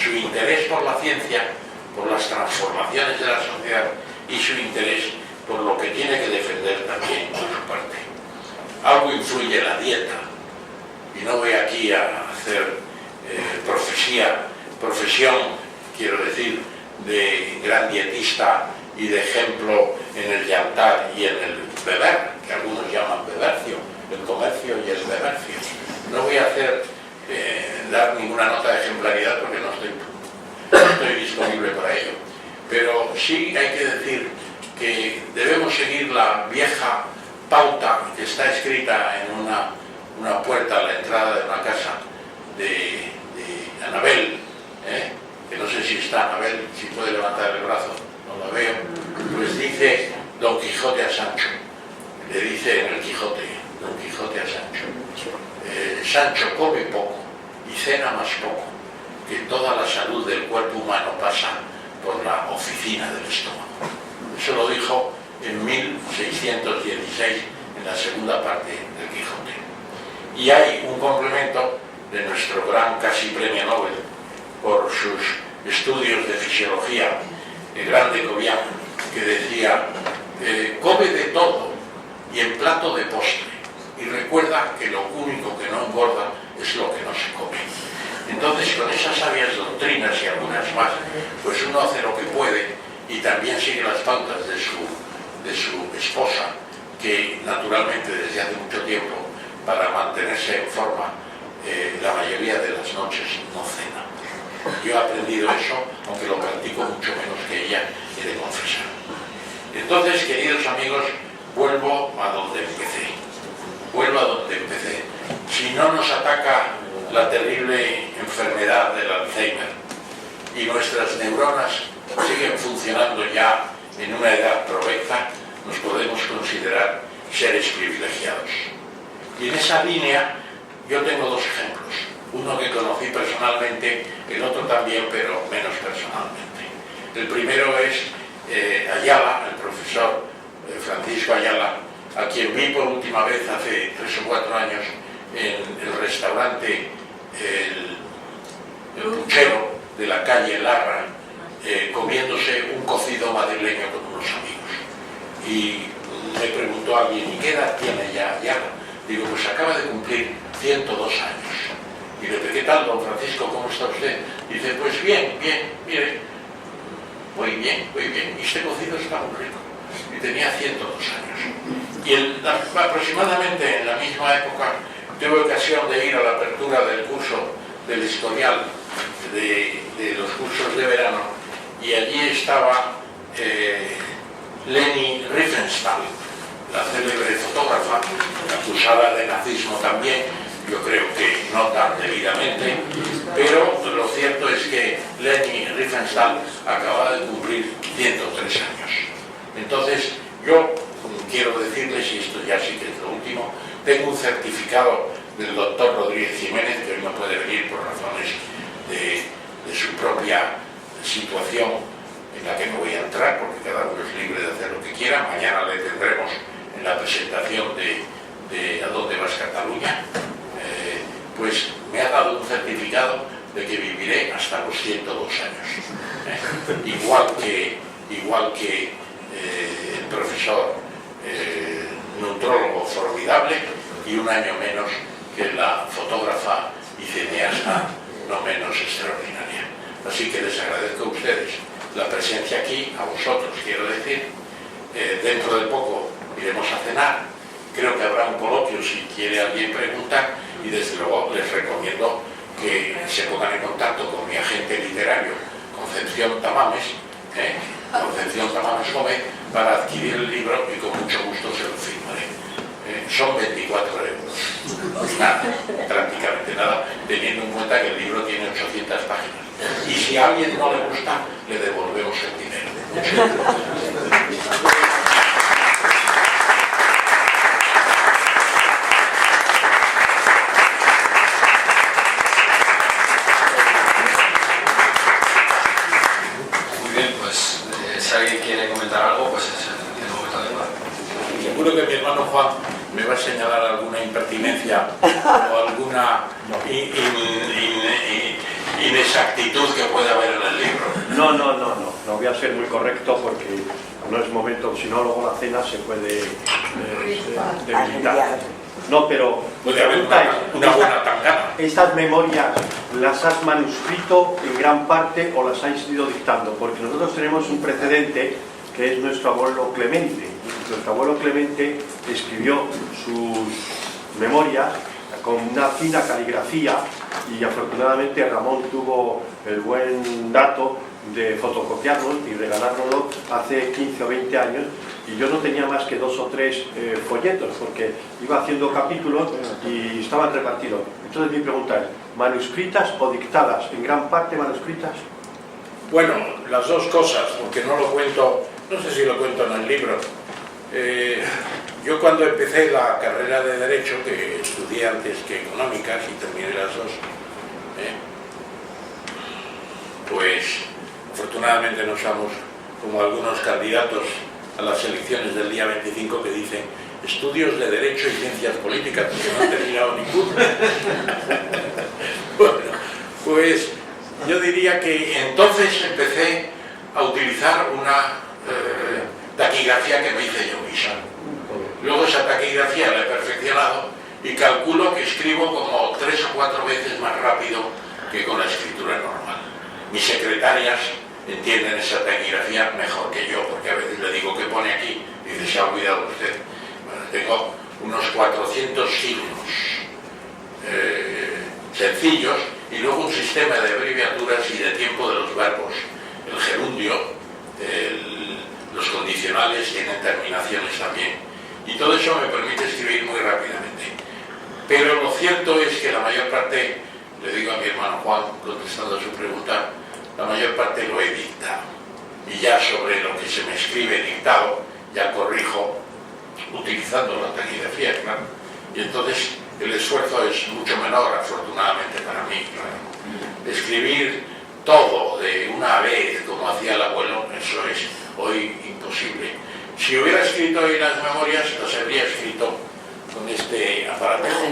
su interés por la ciencia, por las transformaciones de la sociedad y su interés por lo que tiene que defender también por su parte. Algo influye la dieta, y no voy aquí a hacer profesión, quiero decir, de gran dietista y de ejemplo en el yantar y en el beber, que algunos llaman bebercio, el comercio y el bebercio. No voy a dar ninguna nota de ejemplaridad porque no estoy disponible para ello, pero sí hay que decir que debemos seguir la vieja pauta que está escrita en una puerta a la entrada de una casa de Anabel, que no sé si está Anabel, si puede levantar el brazo, no la veo, pues dice Don Quijote a Sancho, le dice en el Quijote, Don Quijote a Sancho, Sancho come poco y cena más poco, que toda la salud del cuerpo humano pasa por la oficina del estómago. Eso lo dijo en 1616 en la segunda parte del Quijote. Y hay un complemento de nuestro gran casi premio Nobel por sus estudios de fisiología, el gran de Cobian, que decía, come de todo y en plato de postre, y recuerda que lo único que no engorda es lo que no se come. Entonces, con esas sabias doctrinas y algunas más, pues uno hace lo que puede y también sigue las pautas de su esposa, que naturalmente desde hace mucho tiempo, para mantenerse en forma, la mayoría de las noches no cena. Yo he aprendido eso, aunque lo practico mucho menos que ella, he de confesar. Entonces, queridos amigos, vuelvo a donde empecé. Si no nos ataca la terrible enfermedad del Alzheimer y nuestras neuronas siguen funcionando ya en una edad provecta, nos podemos considerar seres privilegiados. Y en esa línea yo tengo dos ejemplos, uno que conocí personalmente, el otro también, pero menos personalmente. El primero es Ayala, el profesor Francisco Ayala, a quien vi por última vez hace 3 o 4 años en el restaurante El Puchero de la calle Larra, comiéndose un cocido madrileño con unos amigos. Y me preguntó alguien, ¿y qué edad tiene ya Ayala? Digo, pues acaba de cumplir 102 años. Y le dije, ¿qué tal, don Francisco? ¿Cómo está usted? Dice, pues bien, mire, muy bien, y este cocido está muy rico. Y tenía 102 años. Y aproximadamente en la misma época tuve ocasión de ir a la apertura del curso del Escorial, de los cursos de verano, y allí estaba Leni Riefenstahl, la célebre fotógrafa, acusada de nazismo también, yo creo que no tan debidamente, pero lo cierto es que Leni Riefenstahl acababa de cumplir 103 años. Entonces, yo quiero decirles, y esto ya sí que es lo último, tengo un certificado del doctor Rodríguez Jiménez, que hoy no puede venir por razones de su propia situación en la que no voy a entrar porque cada uno es libre de hacer lo que quiera. Mañana le tendremos en la presentación de ¿A dónde vas, Cataluña? Pues me ha dado un certificado de que viviré hasta los 102 años. Igual que el profesor neutrólogo formidable, y un año menos que la fotógrafa y cineasta no menos extraordinaria. Así que les agradezco a ustedes la presencia aquí, a vosotros quiero decir. Dentro de poco iremos a cenar, creo que habrá un coloquio si quiere alguien preguntar, y desde luego les recomiendo que se pongan en contacto con mi agente literario, Concepción Tamames Gómez, para adquirir el libro, y con mucho gusto se lo firmaré. Son 24 euros, nada, prácticamente nada, teniendo en cuenta que el libro tiene 800 páginas. Y si a alguien no le gusta, le devolvemos el dinero. Si alguien quiere comentar algo, pues es el momento adecuado. Seguro que mi hermano Juan me va a señalar alguna impertinencia o alguna inexactitud que pueda haber en el libro. No voy a ser muy correcto porque no es momento, si no luego la cena se puede debilitar. No, pero puede haber una buena tangana. ¿Estas memorias las has manuscrito en gran parte o las has ido dictando? Porque nosotros tenemos un precedente que es nuestro abuelo Clemente. Nuestro abuelo Clemente escribió sus memorias con una fina caligrafía, y afortunadamente Ramón tuvo el buen dato de fotocopiarlo y regalárnoslo hace 15 o 20 años, y yo no tenía más que 2 o 3 folletos porque iba haciendo capítulos y estaban repartidos. Entonces mi pregunta es, ¿manuscritas o dictadas? ¿En gran parte manuscritas? Bueno, las dos cosas, porque no lo cuento, no sé si lo cuento en el libro. Yo cuando empecé la carrera de Derecho, que estudié antes que Económicas y terminé las dos, pues afortunadamente no somos como algunos candidatos a las elecciones del día 25 que dicen estudios de Derecho y Ciencias Políticas, porque no han terminado ninguno. Bueno, pues yo diría que entonces empecé a utilizar una taquigrafía que me hice yo mismo. Luego esa taquigrafía la he perfeccionado y calculo que escribo como 3 o 4 veces más rápido que con la escritura normal. Mis secretarias entienden esa taquigrafía mejor que yo, porque a veces le digo que pone aquí y dice, se ha olvidado usted. Bueno, tengo unos 400 signos sencillos y luego un sistema de abreviaturas y de tiempo de los verbos. El gerundio, los condicionales tienen terminaciones también. Y todo eso me permite escribir muy rápidamente. Pero lo cierto es que la mayor parte, le digo a mi hermano Juan, contestando a su pregunta, la mayor parte lo he dictado. Y ya sobre lo que se me escribe dictado, ya corrijo utilizando la taquigrafía, claro. Y entonces el esfuerzo es mucho menor, afortunadamente para mí, claro. Escribir todo de una vez, como hacía el abuelo, eso es hoy imposible. Si hubiera escrito hoy las memorias, las habría escrito con este aparatejo,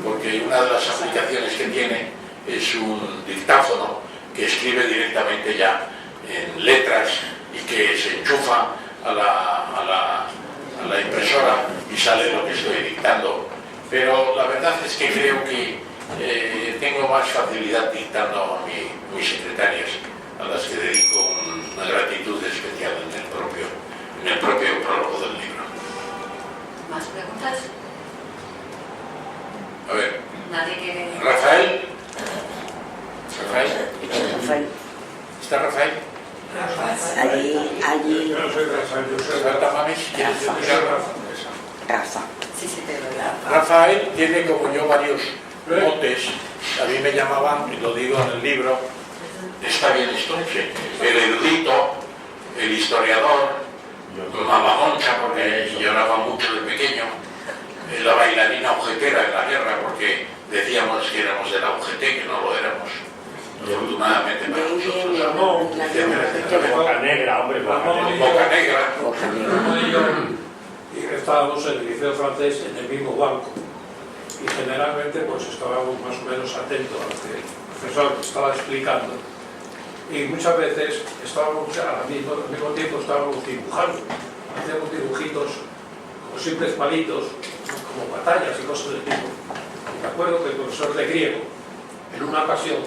porque una de las aplicaciones que tiene es un dictáfono que escribe directamente ya en letras y que se enchufa a la impresora y sale lo que estoy dictando. Pero la verdad es que creo que tengo más facilidad dictando a mis secretarias, a las que dedico una gratitud especial en el propio prólogo del libro. ¿Más preguntas? A ver. ¿Nadie quiere? ¿Rafael? Rafael. ¿Está Rafael? Allí. Yo no soy Rafael, yo soy Tamames. ¿Quieres decir algo? Rafa. Sí, te doy. Rafael tiene como yo varios motes. A mí me llamaban, y lo digo en el libro, está bien esto, sí, el erudito, el historiador, mamamoncha porque lloraba mucho de pequeño, la bailarina ujetera en la guerra porque decíamos que éramos de la UGT, que no lo éramos. afortunadamente para nosotros. Ramón, la Boca Negra, hombre, Boca Negra. Ramón y yo estábamos en el liceo francés en el mismo banco y generalmente pues estábamos más o menos atentos a lo que el profesor estaba explicando y muchas veces estábamos al mismo tiempo estábamos dibujando, hacíamos dibujitos como simples palitos, como batallas y cosas del tipo. Y me acuerdo que el profesor de griego, en una ocasión,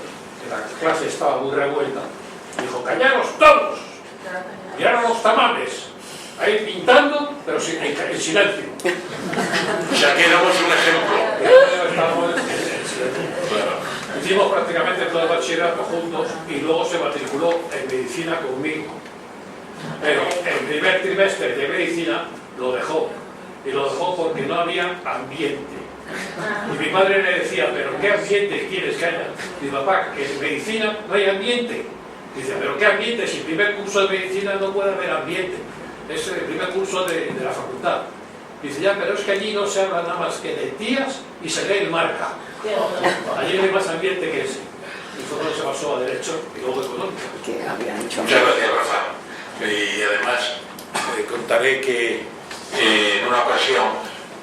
que la clase estaba muy revuelta, dijo: ¡callaros todos! Y ahora los tamales, ahí pintando, pero en silencio. O sea, que éramos un ejemplo. Estábamos en silencio. Hicimos prácticamente todo el bachillerato juntos y luego se matriculó en medicina conmigo. Pero el primer trimestre de medicina lo dejó. Y lo dejó porque no había ambiente. Y mi madre le decía: ¿pero qué ambiente quieres que haya? Y mi papá: que en medicina no hay ambiente. Dice: ¿pero qué ambiente? Si el primer curso de medicina no puede haber ambiente. Es el primer curso de la facultad. Dice: ya, pero es que allí no se habla nada más que de tías y se lee el marca. Allí no hay más ambiente que ese. Y fue cuando se pasó a Derecho y luego Económica. Muchas gracias, Rafa. Y además contaré que en una ocasión,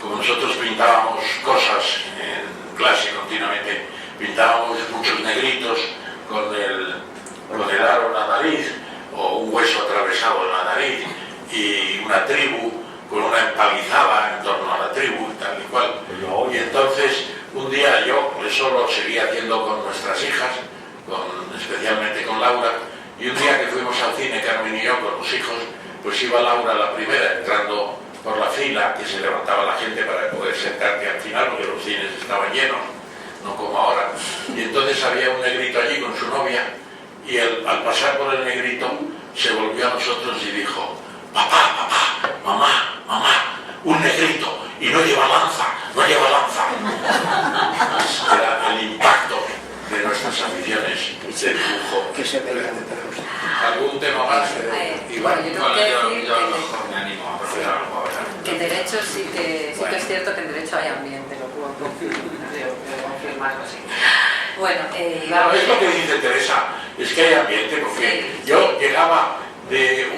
como nosotros pintábamos cosas en clase continuamente, pintábamos muchos negritos con el aro en la nariz o un hueso atravesado en la nariz y una tribu con una empalizada en torno a la tribu y tal y cual. Y entonces un día yo eso lo seguía haciendo con nuestras hijas, especialmente con Laura, y un día que fuimos al cine, Carmen y yo, con los hijos, pues iba Laura la primera, entrando por la fila, que se levantaba la gente para poder sentarte al final, porque los cines estaban llenos, no como ahora. Y entonces había un negrito allí con su novia, y él, al pasar por el negrito, se volvió a nosotros y dijo: papá, papá, mamá, mamá, un negrito, y no lleva lanza, no lleva lanza. Era el impacto de nuestras aficiones de dibujo. Que se veía muy poco. ¿Algún tema más? Bueno, yo tengo que decir yo a lo mejor me animo a profesar algo ahora. que en Derecho sí que es cierto que en Derecho hay ambiente, lo puedo confirmarlo, sí. Bueno, No, es lo que dice Teresa, es que hay ambiente, porque yo llegaba de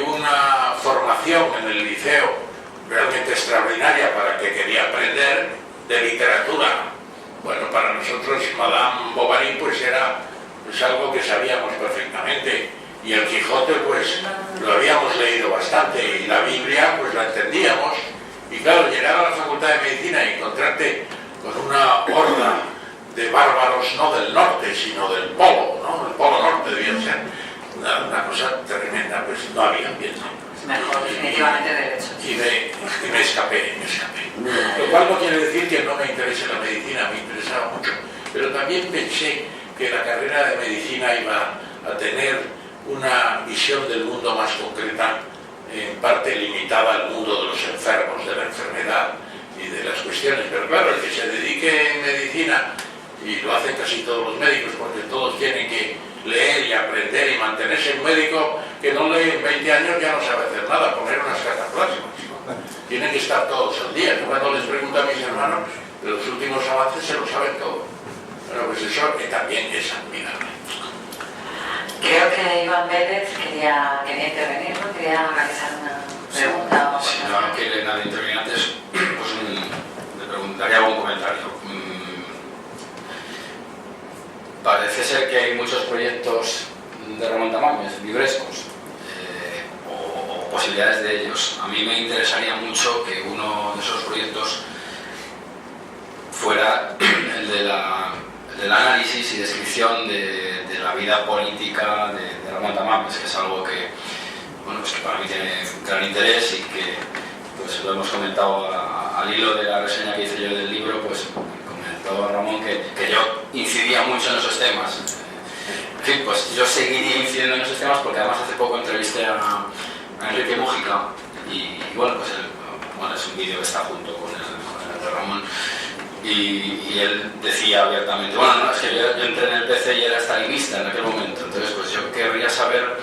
una formación en el liceo realmente extraordinaria para el que quería aprender de literatura. Bueno, para nosotros Madame Bovary pues era algo que sabíamos perfectamente, y el Quijote pues lo habíamos leído bastante, y la Biblia pues la entendíamos, y claro, llegar a la Facultad de Medicina y encontrarte con una horda de bárbaros, no del norte, sino del polo, ¿no? El polo norte debía ser una cosa tremenda, pues no había ambiente. mejor definitivamente Derecho. Y me escapé. Lo cual no quiere decir que no me interese la medicina, me interesaba mucho, pero también pensé que la carrera de medicina iba a tener una visión del mundo más concreta, en parte limitada al mundo de los enfermos, de la enfermedad y de las cuestiones. Pero claro, el que se dedique en medicina, y lo hacen casi todos los médicos, porque todos tienen que leer y aprender y mantenerse. Un médico que no lee en 20 años ya no sabe hacer nada, poner unas cataplasmas. Tienen que estar todos al día. Yo cuando les pregunto a mis hermanos de los últimos avances, se lo saben todo. Bueno, pues eso que también es admirable. Creo que Iván Vélez quería intervenir, ¿no? Quería realizar una pregunta. Si no quiere nadie intervenir antes, pues le preguntaría algún comentario. Parece ser que hay muchos proyectos de Ramón Tamames, librescos, o posibilidades de ellos. A mí me interesaría mucho que uno de esos proyectos fuera el del análisis y descripción de la vida política de Ramón Tamames, que es algo que, bueno, pues que para mí tiene gran interés y que pues lo hemos comentado al hilo de la reseña que hice yo del libro, pues comentó Ramón que yo incidía mucho en esos temas. En fin, pues yo seguiría incidiendo en esos temas porque además hace poco entrevisté a Enrique Mújica y bueno, pues es un vídeo que está junto con el de Ramón. Y él decía abiertamente, bueno, no, es que yo entré en el PC y era stalinista en aquel momento, entonces pues yo querría saber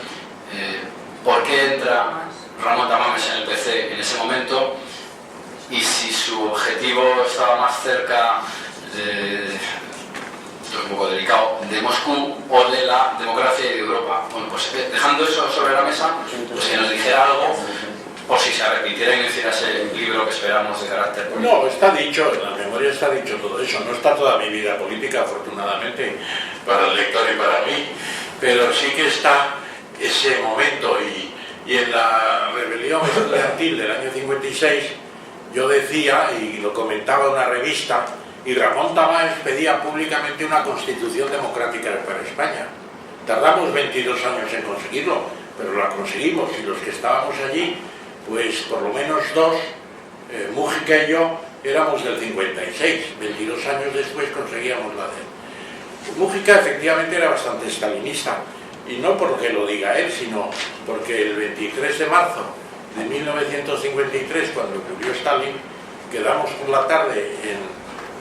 por qué entra Ramón Tamames en el PC en ese momento y si su objetivo estaba más cerca esto es un poco delicado, de Moscú o de la democracia y de Europa. Bueno, pues dejando eso sobre la mesa, pues que nos dijera algo, por si se arrepintiera y no hiciera ese libro que esperamos de carácter político. No, está dicho, en la memoria está dicho todo eso. No está toda mi vida política, afortunadamente, para el lector y para mí, pero sí que está ese momento. Y en la rebelión estudiantil del año 56, yo decía, y lo comentaba en una revista, y Ramón Tamames pedía públicamente una constitución democrática para España. Tardamos 22 años en conseguirlo, pero la conseguimos, y los que estábamos allí, pues por lo menos dos, Mújica y yo, éramos del 56, 22 años después conseguíamos la de él. Mújica efectivamente era bastante stalinista, y no porque lo diga él, sino porque el 23 de marzo de 1953, cuando murió Stalin, quedamos por la tarde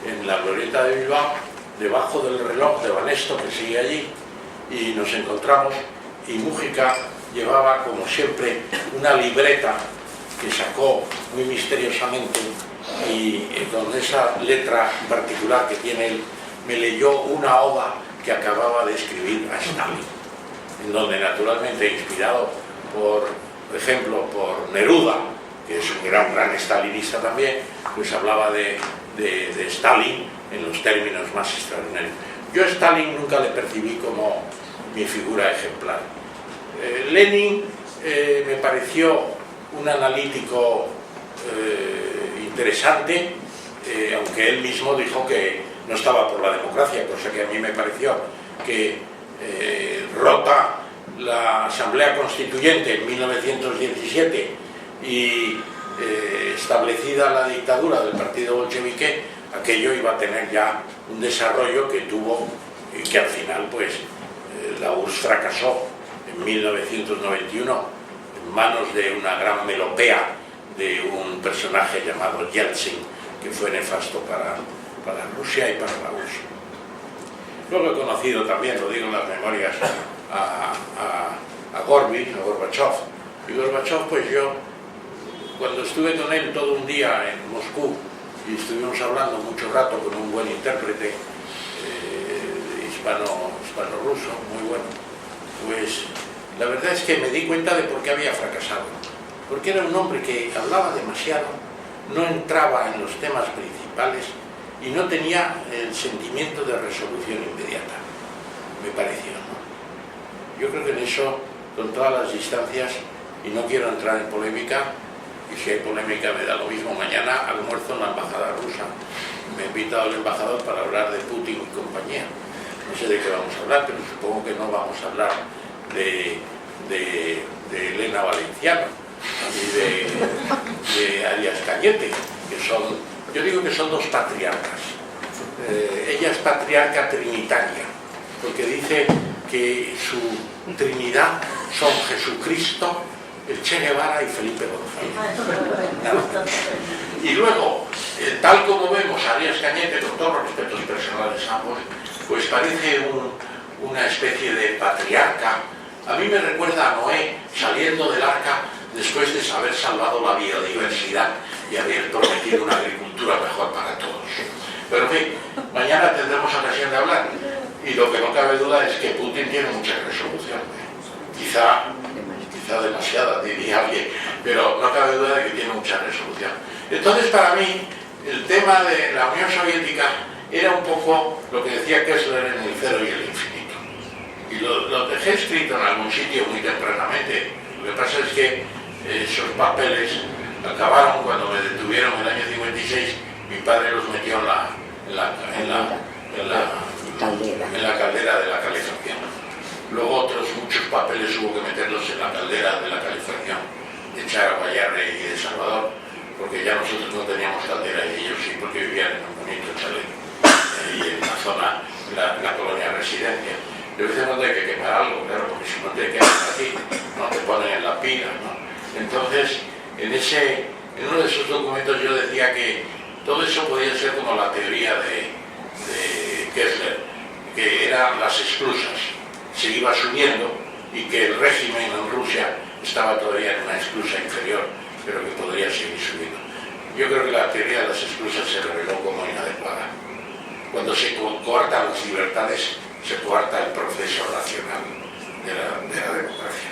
en la glorieta de Bilbao, debajo del reloj de Banesto, que sigue allí, y nos encontramos, y Mújica llevaba, como siempre, una libreta que sacó muy misteriosamente, y con esa letra particular que tiene él, me leyó una oda que acababa de escribir a Stalin, en donde, naturalmente, inspirado por ejemplo, por Neruda, que es un gran stalinista también, pues hablaba de Stalin en los términos más extraordinarios. Yo a Stalin nunca le percibí como mi figura ejemplar. Lenin me pareció un analítico interesante, aunque él mismo dijo que no estaba por la democracia, cosa que a mí me pareció que rota la Asamblea Constituyente en 1917 y establecida la dictadura del partido bolchevique, aquello iba a tener ya un desarrollo que tuvo y que al final pues la URSS fracasó en 1991 en manos de una gran melopea de un personaje llamado Yeltsin, que fue nefasto para Rusia y para la URSS. Luego he conocido también, lo digo en las memorias, a Gorbachev, y Gorbachev, pues yo cuando estuve con él todo un día en Moscú y estuvimos hablando mucho rato con un buen intérprete hispano-ruso, muy bueno, pues la verdad es que me di cuenta de por qué había fracasado, porque era un hombre que hablaba demasiado, no entraba en los temas principales y no tenía el sentimiento de resolución inmediata, me pareció, ¿no? Yo creo que en eso, con todas las distancias, y no quiero entrar en polémica, y si hay polémica me da lo mismo, mañana almuerzo en la embajada rusa. Me ha invitado el embajador para hablar de Putin y compañía. No sé de qué vamos a hablar, pero supongo que no vamos a hablar de Elena Valenciano, ni de Arias Cañete, que son, yo digo que son dos patriarcas. Ella es patriarca trinitaria, porque dice que su Trinidad son Jesucristo, el Che Guevara y Felipe González. Y luego, tal como vemos a Arias Cañete, con todos los respetos personales ambos, pues parece una especie de patriarca. A mí me recuerda a Noé saliendo del arca después de haber salvado la biodiversidad y haber prometido una agricultura mejor para todos. Pero en fin, mañana tendremos ocasión de hablar. Y lo que no cabe duda es que Putin tiene mucha resolución. Quizá demasiada, diría alguien, pero no cabe duda de que tiene mucha resolución. Entonces, para mí, el tema de la Unión Soviética era un poco lo que decía Kessler en El cero y el infinito. Y lo dejé escrito en algún sitio muy tempranamente. Lo que pasa es que esos papeles acabaron cuando me detuvieron en el año 56. Mi padre los metió en la caldera de la calefacción. Luego otros muchos papeles hubo que meterlos en la caldera de la calefacción de Chara, Vallarre y de Salvador, porque ya nosotros no teníamos caldera y ellos sí, porque vivían en un bonito chalet y en la zona, la colonia Residencia. De vez en cuando hay que quemar algo, claro, porque si no te quedas aquí, no te ponen en la pila, ¿no? Entonces, en uno de esos documentos yo decía que todo eso podía ser como la teoría de Kessler, que eran las exclusas. Se iba subiendo y que el régimen en Rusia estaba todavía en una exclusa inferior, pero que podría seguir subiendo. Yo creo que la teoría de las exclusas se reveló como inadecuada. Cuando cuando se coartan las libertades, se coarta el proceso racional de la democracia.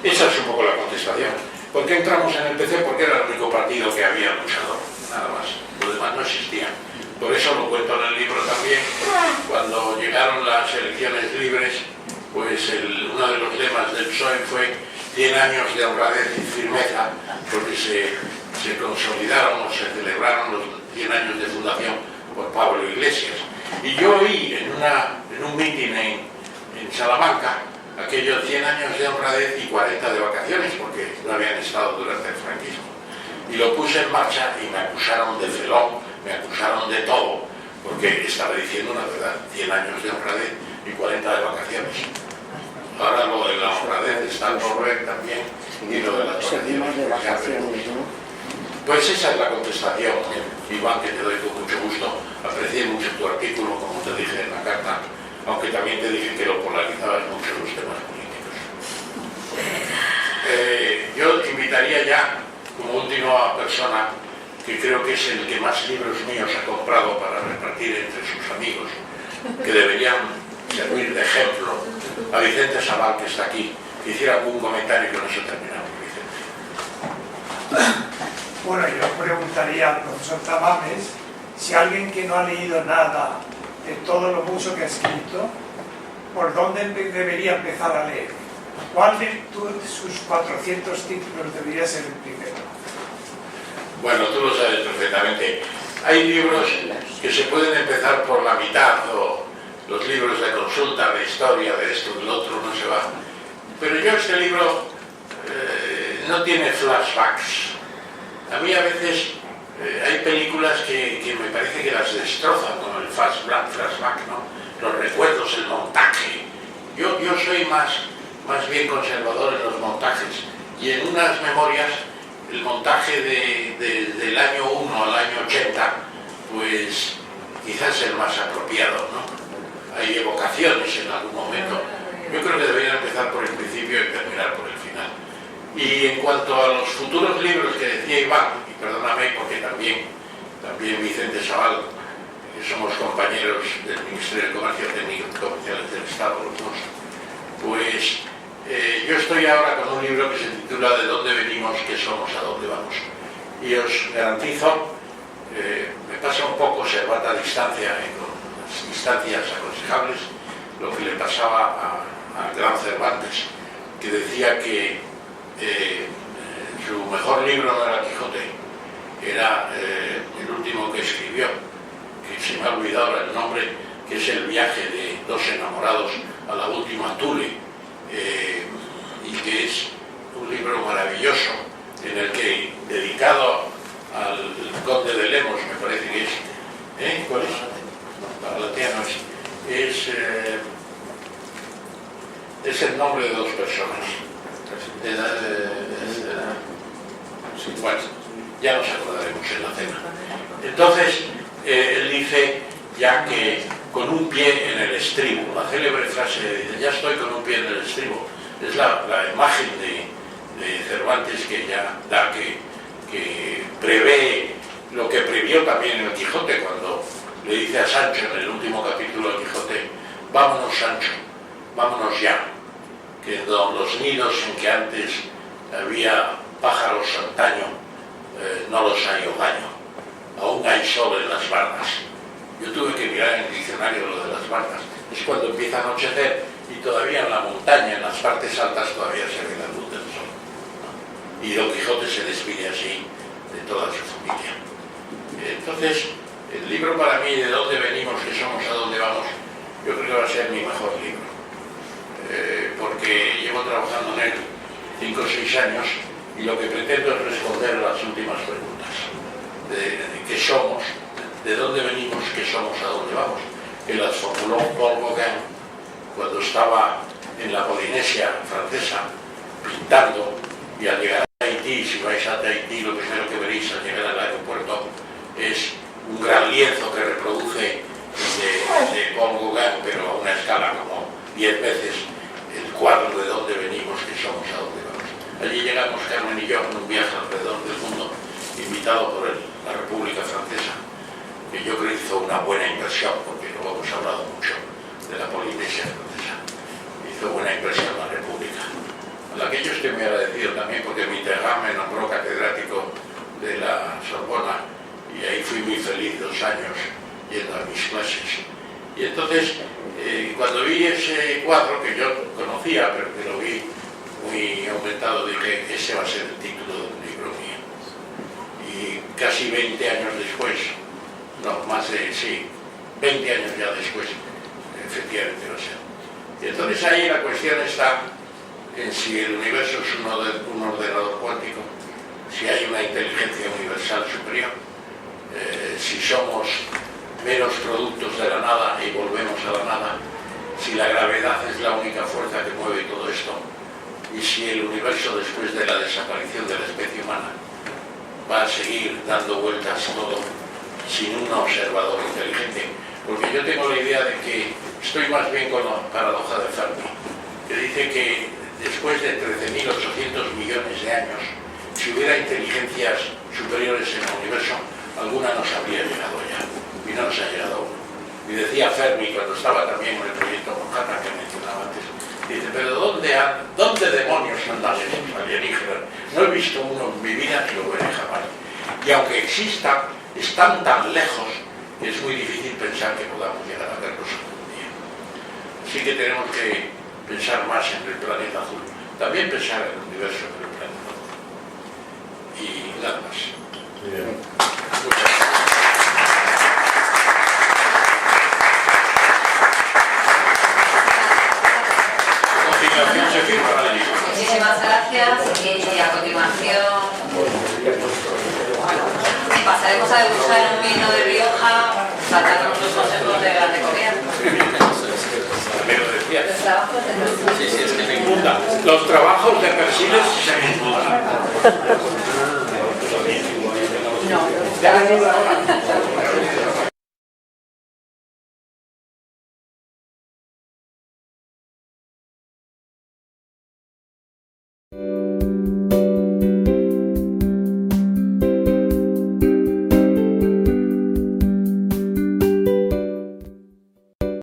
Esa es un poco la contestación. ¿Por qué entramos en el PC? Porque era el único partido que había luchado, nada más. Los demás no existían. Por eso lo cuento en el libro también. Cuando llegaron las elecciones libres, pues uno de los lemas del PSOE fue 100 años de honradez y firmeza, porque se consolidaron o se celebraron los 100 años de fundación por Pablo Iglesias. Y yo oí en un mitin en Salamanca aquellos 100 años de honradez y 40 de vacaciones, porque no habían estado durante el franquismo. Y lo puse en marcha y me acusaron de felón, me acusaron de todo, porque estaba diciendo una verdad, 100 años de honradez y 40 de vacaciones. Ahora lo de la honradez está por ver también, y lo de las vacaciones. Pues esa es la contestación, Iván, que te doy con mucho gusto. Aprecié mucho tu artículo, como te dije en la carta, aunque también te dije que lo polarizabas mucho los temas políticos. Yo te invitaría ya, como última persona, que creo que es el que más libros míos ha comprado para repartir entre sus amigos, que deberían servir de ejemplo, a Vicente Sabal, que está aquí, que hiciera algún comentario que no se terminamos, Vicente. Bueno, yo preguntaría al profesor Tamames si alguien que no ha leído nada de todo lo mucho que ha escrito, ¿por dónde debería empezar a leer? ¿Cuál de sus 400 títulos debería ser el primero? Bueno, tú lo sabes perfectamente. Hay libros que se pueden empezar por la mitad, o los libros de consulta, de historia, de esto, del otro, no se va. Pero yo este libro no tiene flashbacks. A mí a veces hay películas que me parece que las destrozan con el flashback, ¿no? Los recuerdos, el montaje. Yo soy más bien conservador en los montajes, y en unas memorias el montaje del año 1 al año 80 pues quizás es el más apropiado, ¿no? Hay evocaciones en algún momento. Yo creo que deberían empezar por el principio y terminar por el final. Y en cuanto a los futuros libros que decía Iván, y perdóname porque también Vicente Sabal, que somos compañeros del Ministerio de Comercio, Técnicos Comerciales del Estado, los dos, pues yo estoy ahora con un libro que se titula ¿De dónde venimos, qué somos, a dónde vamos? Y os garantizo, me pasa un poco Servata a distancia, con las distancias aconsejables, lo que le pasaba al gran Cervantes, que decía que su mejor libro no era Quijote, era el último que escribió, que se me ha olvidado el nombre, que es El viaje de dos enamorados a la última Thule, y que es un libro maravilloso en el que, dedicado al conde de Lemos, me parece que es, ¿cuál es? No, Palatiano es el nombre de dos personas. Bueno, ya nos acordaremos en la cena. Entonces, él dice ya que con un pie en el estribo, la célebre frase de ya estoy con un pie en el estribo, es la imagen de Cervantes que ya da, que prevé lo que previó también en el Quijote, cuando le dice a Sancho en el último capítulo del Quijote: vámonos, Sancho, vámonos ya, que los nidos en que antes había pájaros antaño, no los hay ogaño, aún hay sol en las bardas. Yo tuve que mirar en el diccionario lo de las bardas. Es cuando empieza a anochecer y todavía en la montaña, en las partes altas, todavía se ve la luz del sol, ¿no? Y Don Quijote se despide así de toda su familia. Entonces, el libro para mí, ¿De dónde venimos, qué somos, a dónde vamos?, yo creo que va a ser mi mejor libro. Porque llevo trabajando en él 5 o 6 años y lo que pretendo es responder a las últimas preguntas de qué somos, de dónde venimos, qué somos, a dónde vamos, que las formuló Paul Gauguin cuando estaba en la Polinesia francesa pintando, y al llegar a Tahití, si vais a Tahití, lo primero que veréis al llegar al aeropuerto es un gran lienzo que reproduce de Paul Gauguin, pero a una escala como 10 veces el cuadro de dónde venimos, qué somos, a dónde vamos. Allí llegamos Carmen y yo en un viaje alrededor del mundo, invitado por la República Francesa, que yo creo que hizo una buena inversión, porque luego hemos hablado mucho de la Polinesia Francesa. Hizo buena inversión la República, a la que yo estoy muy agradecido también, porque Mitterrand me nombró catedrático de la Sorbona y ahí fui muy feliz 2 años yendo a mis clases. Y entonces, cuando vi ese cuadro que yo conocía, pero que lo vi muy aumentado, dije, ese va a ser el título del libro mío. Y casi 20 años después, no, más de, sí, 20 años ya después, efectivamente va a ser. Y entonces ahí la cuestión está en si el universo es un ordenador cuántico, si hay una inteligencia universal superior, si somos meros productos de la nada y volvemos a la nada, si la gravedad es la única fuerza que mueve todo esto, y si el universo después de la desaparición de la especie humana va a seguir dando vueltas todo sin un observador inteligente. Porque yo tengo la idea de que estoy más bien con la paradoja de Fermi, que dice que después de 13.800 millones de años, si hubiera inteligencias superiores en el universo, alguna nos habría llegado ya, y no nos ha llegado aún. Y decía Fermi, cuando estaba también en el proyecto Manhattan que mencionaba antes, dice, pero ¿dónde demonios andan esos alienígenas? No he visto uno en mi vida ni lo veré jamás. Y aunque existan, están tan lejos que es muy difícil pensar que podamos llegar a verlos algún día. Así que tenemos que pensar más en el planeta azul, también pensar en el universo del planeta azul. Y nada más. Muchas gracias. Se firmará el libro. Muchísimas gracias y a continuación pasaremos a degustar un vino de Rioja para darnos los consejos de la Recomienda. También lo decía. Los trabajos de Sí, es que me inunda. Los trabajos de Persiles se me inundan. No.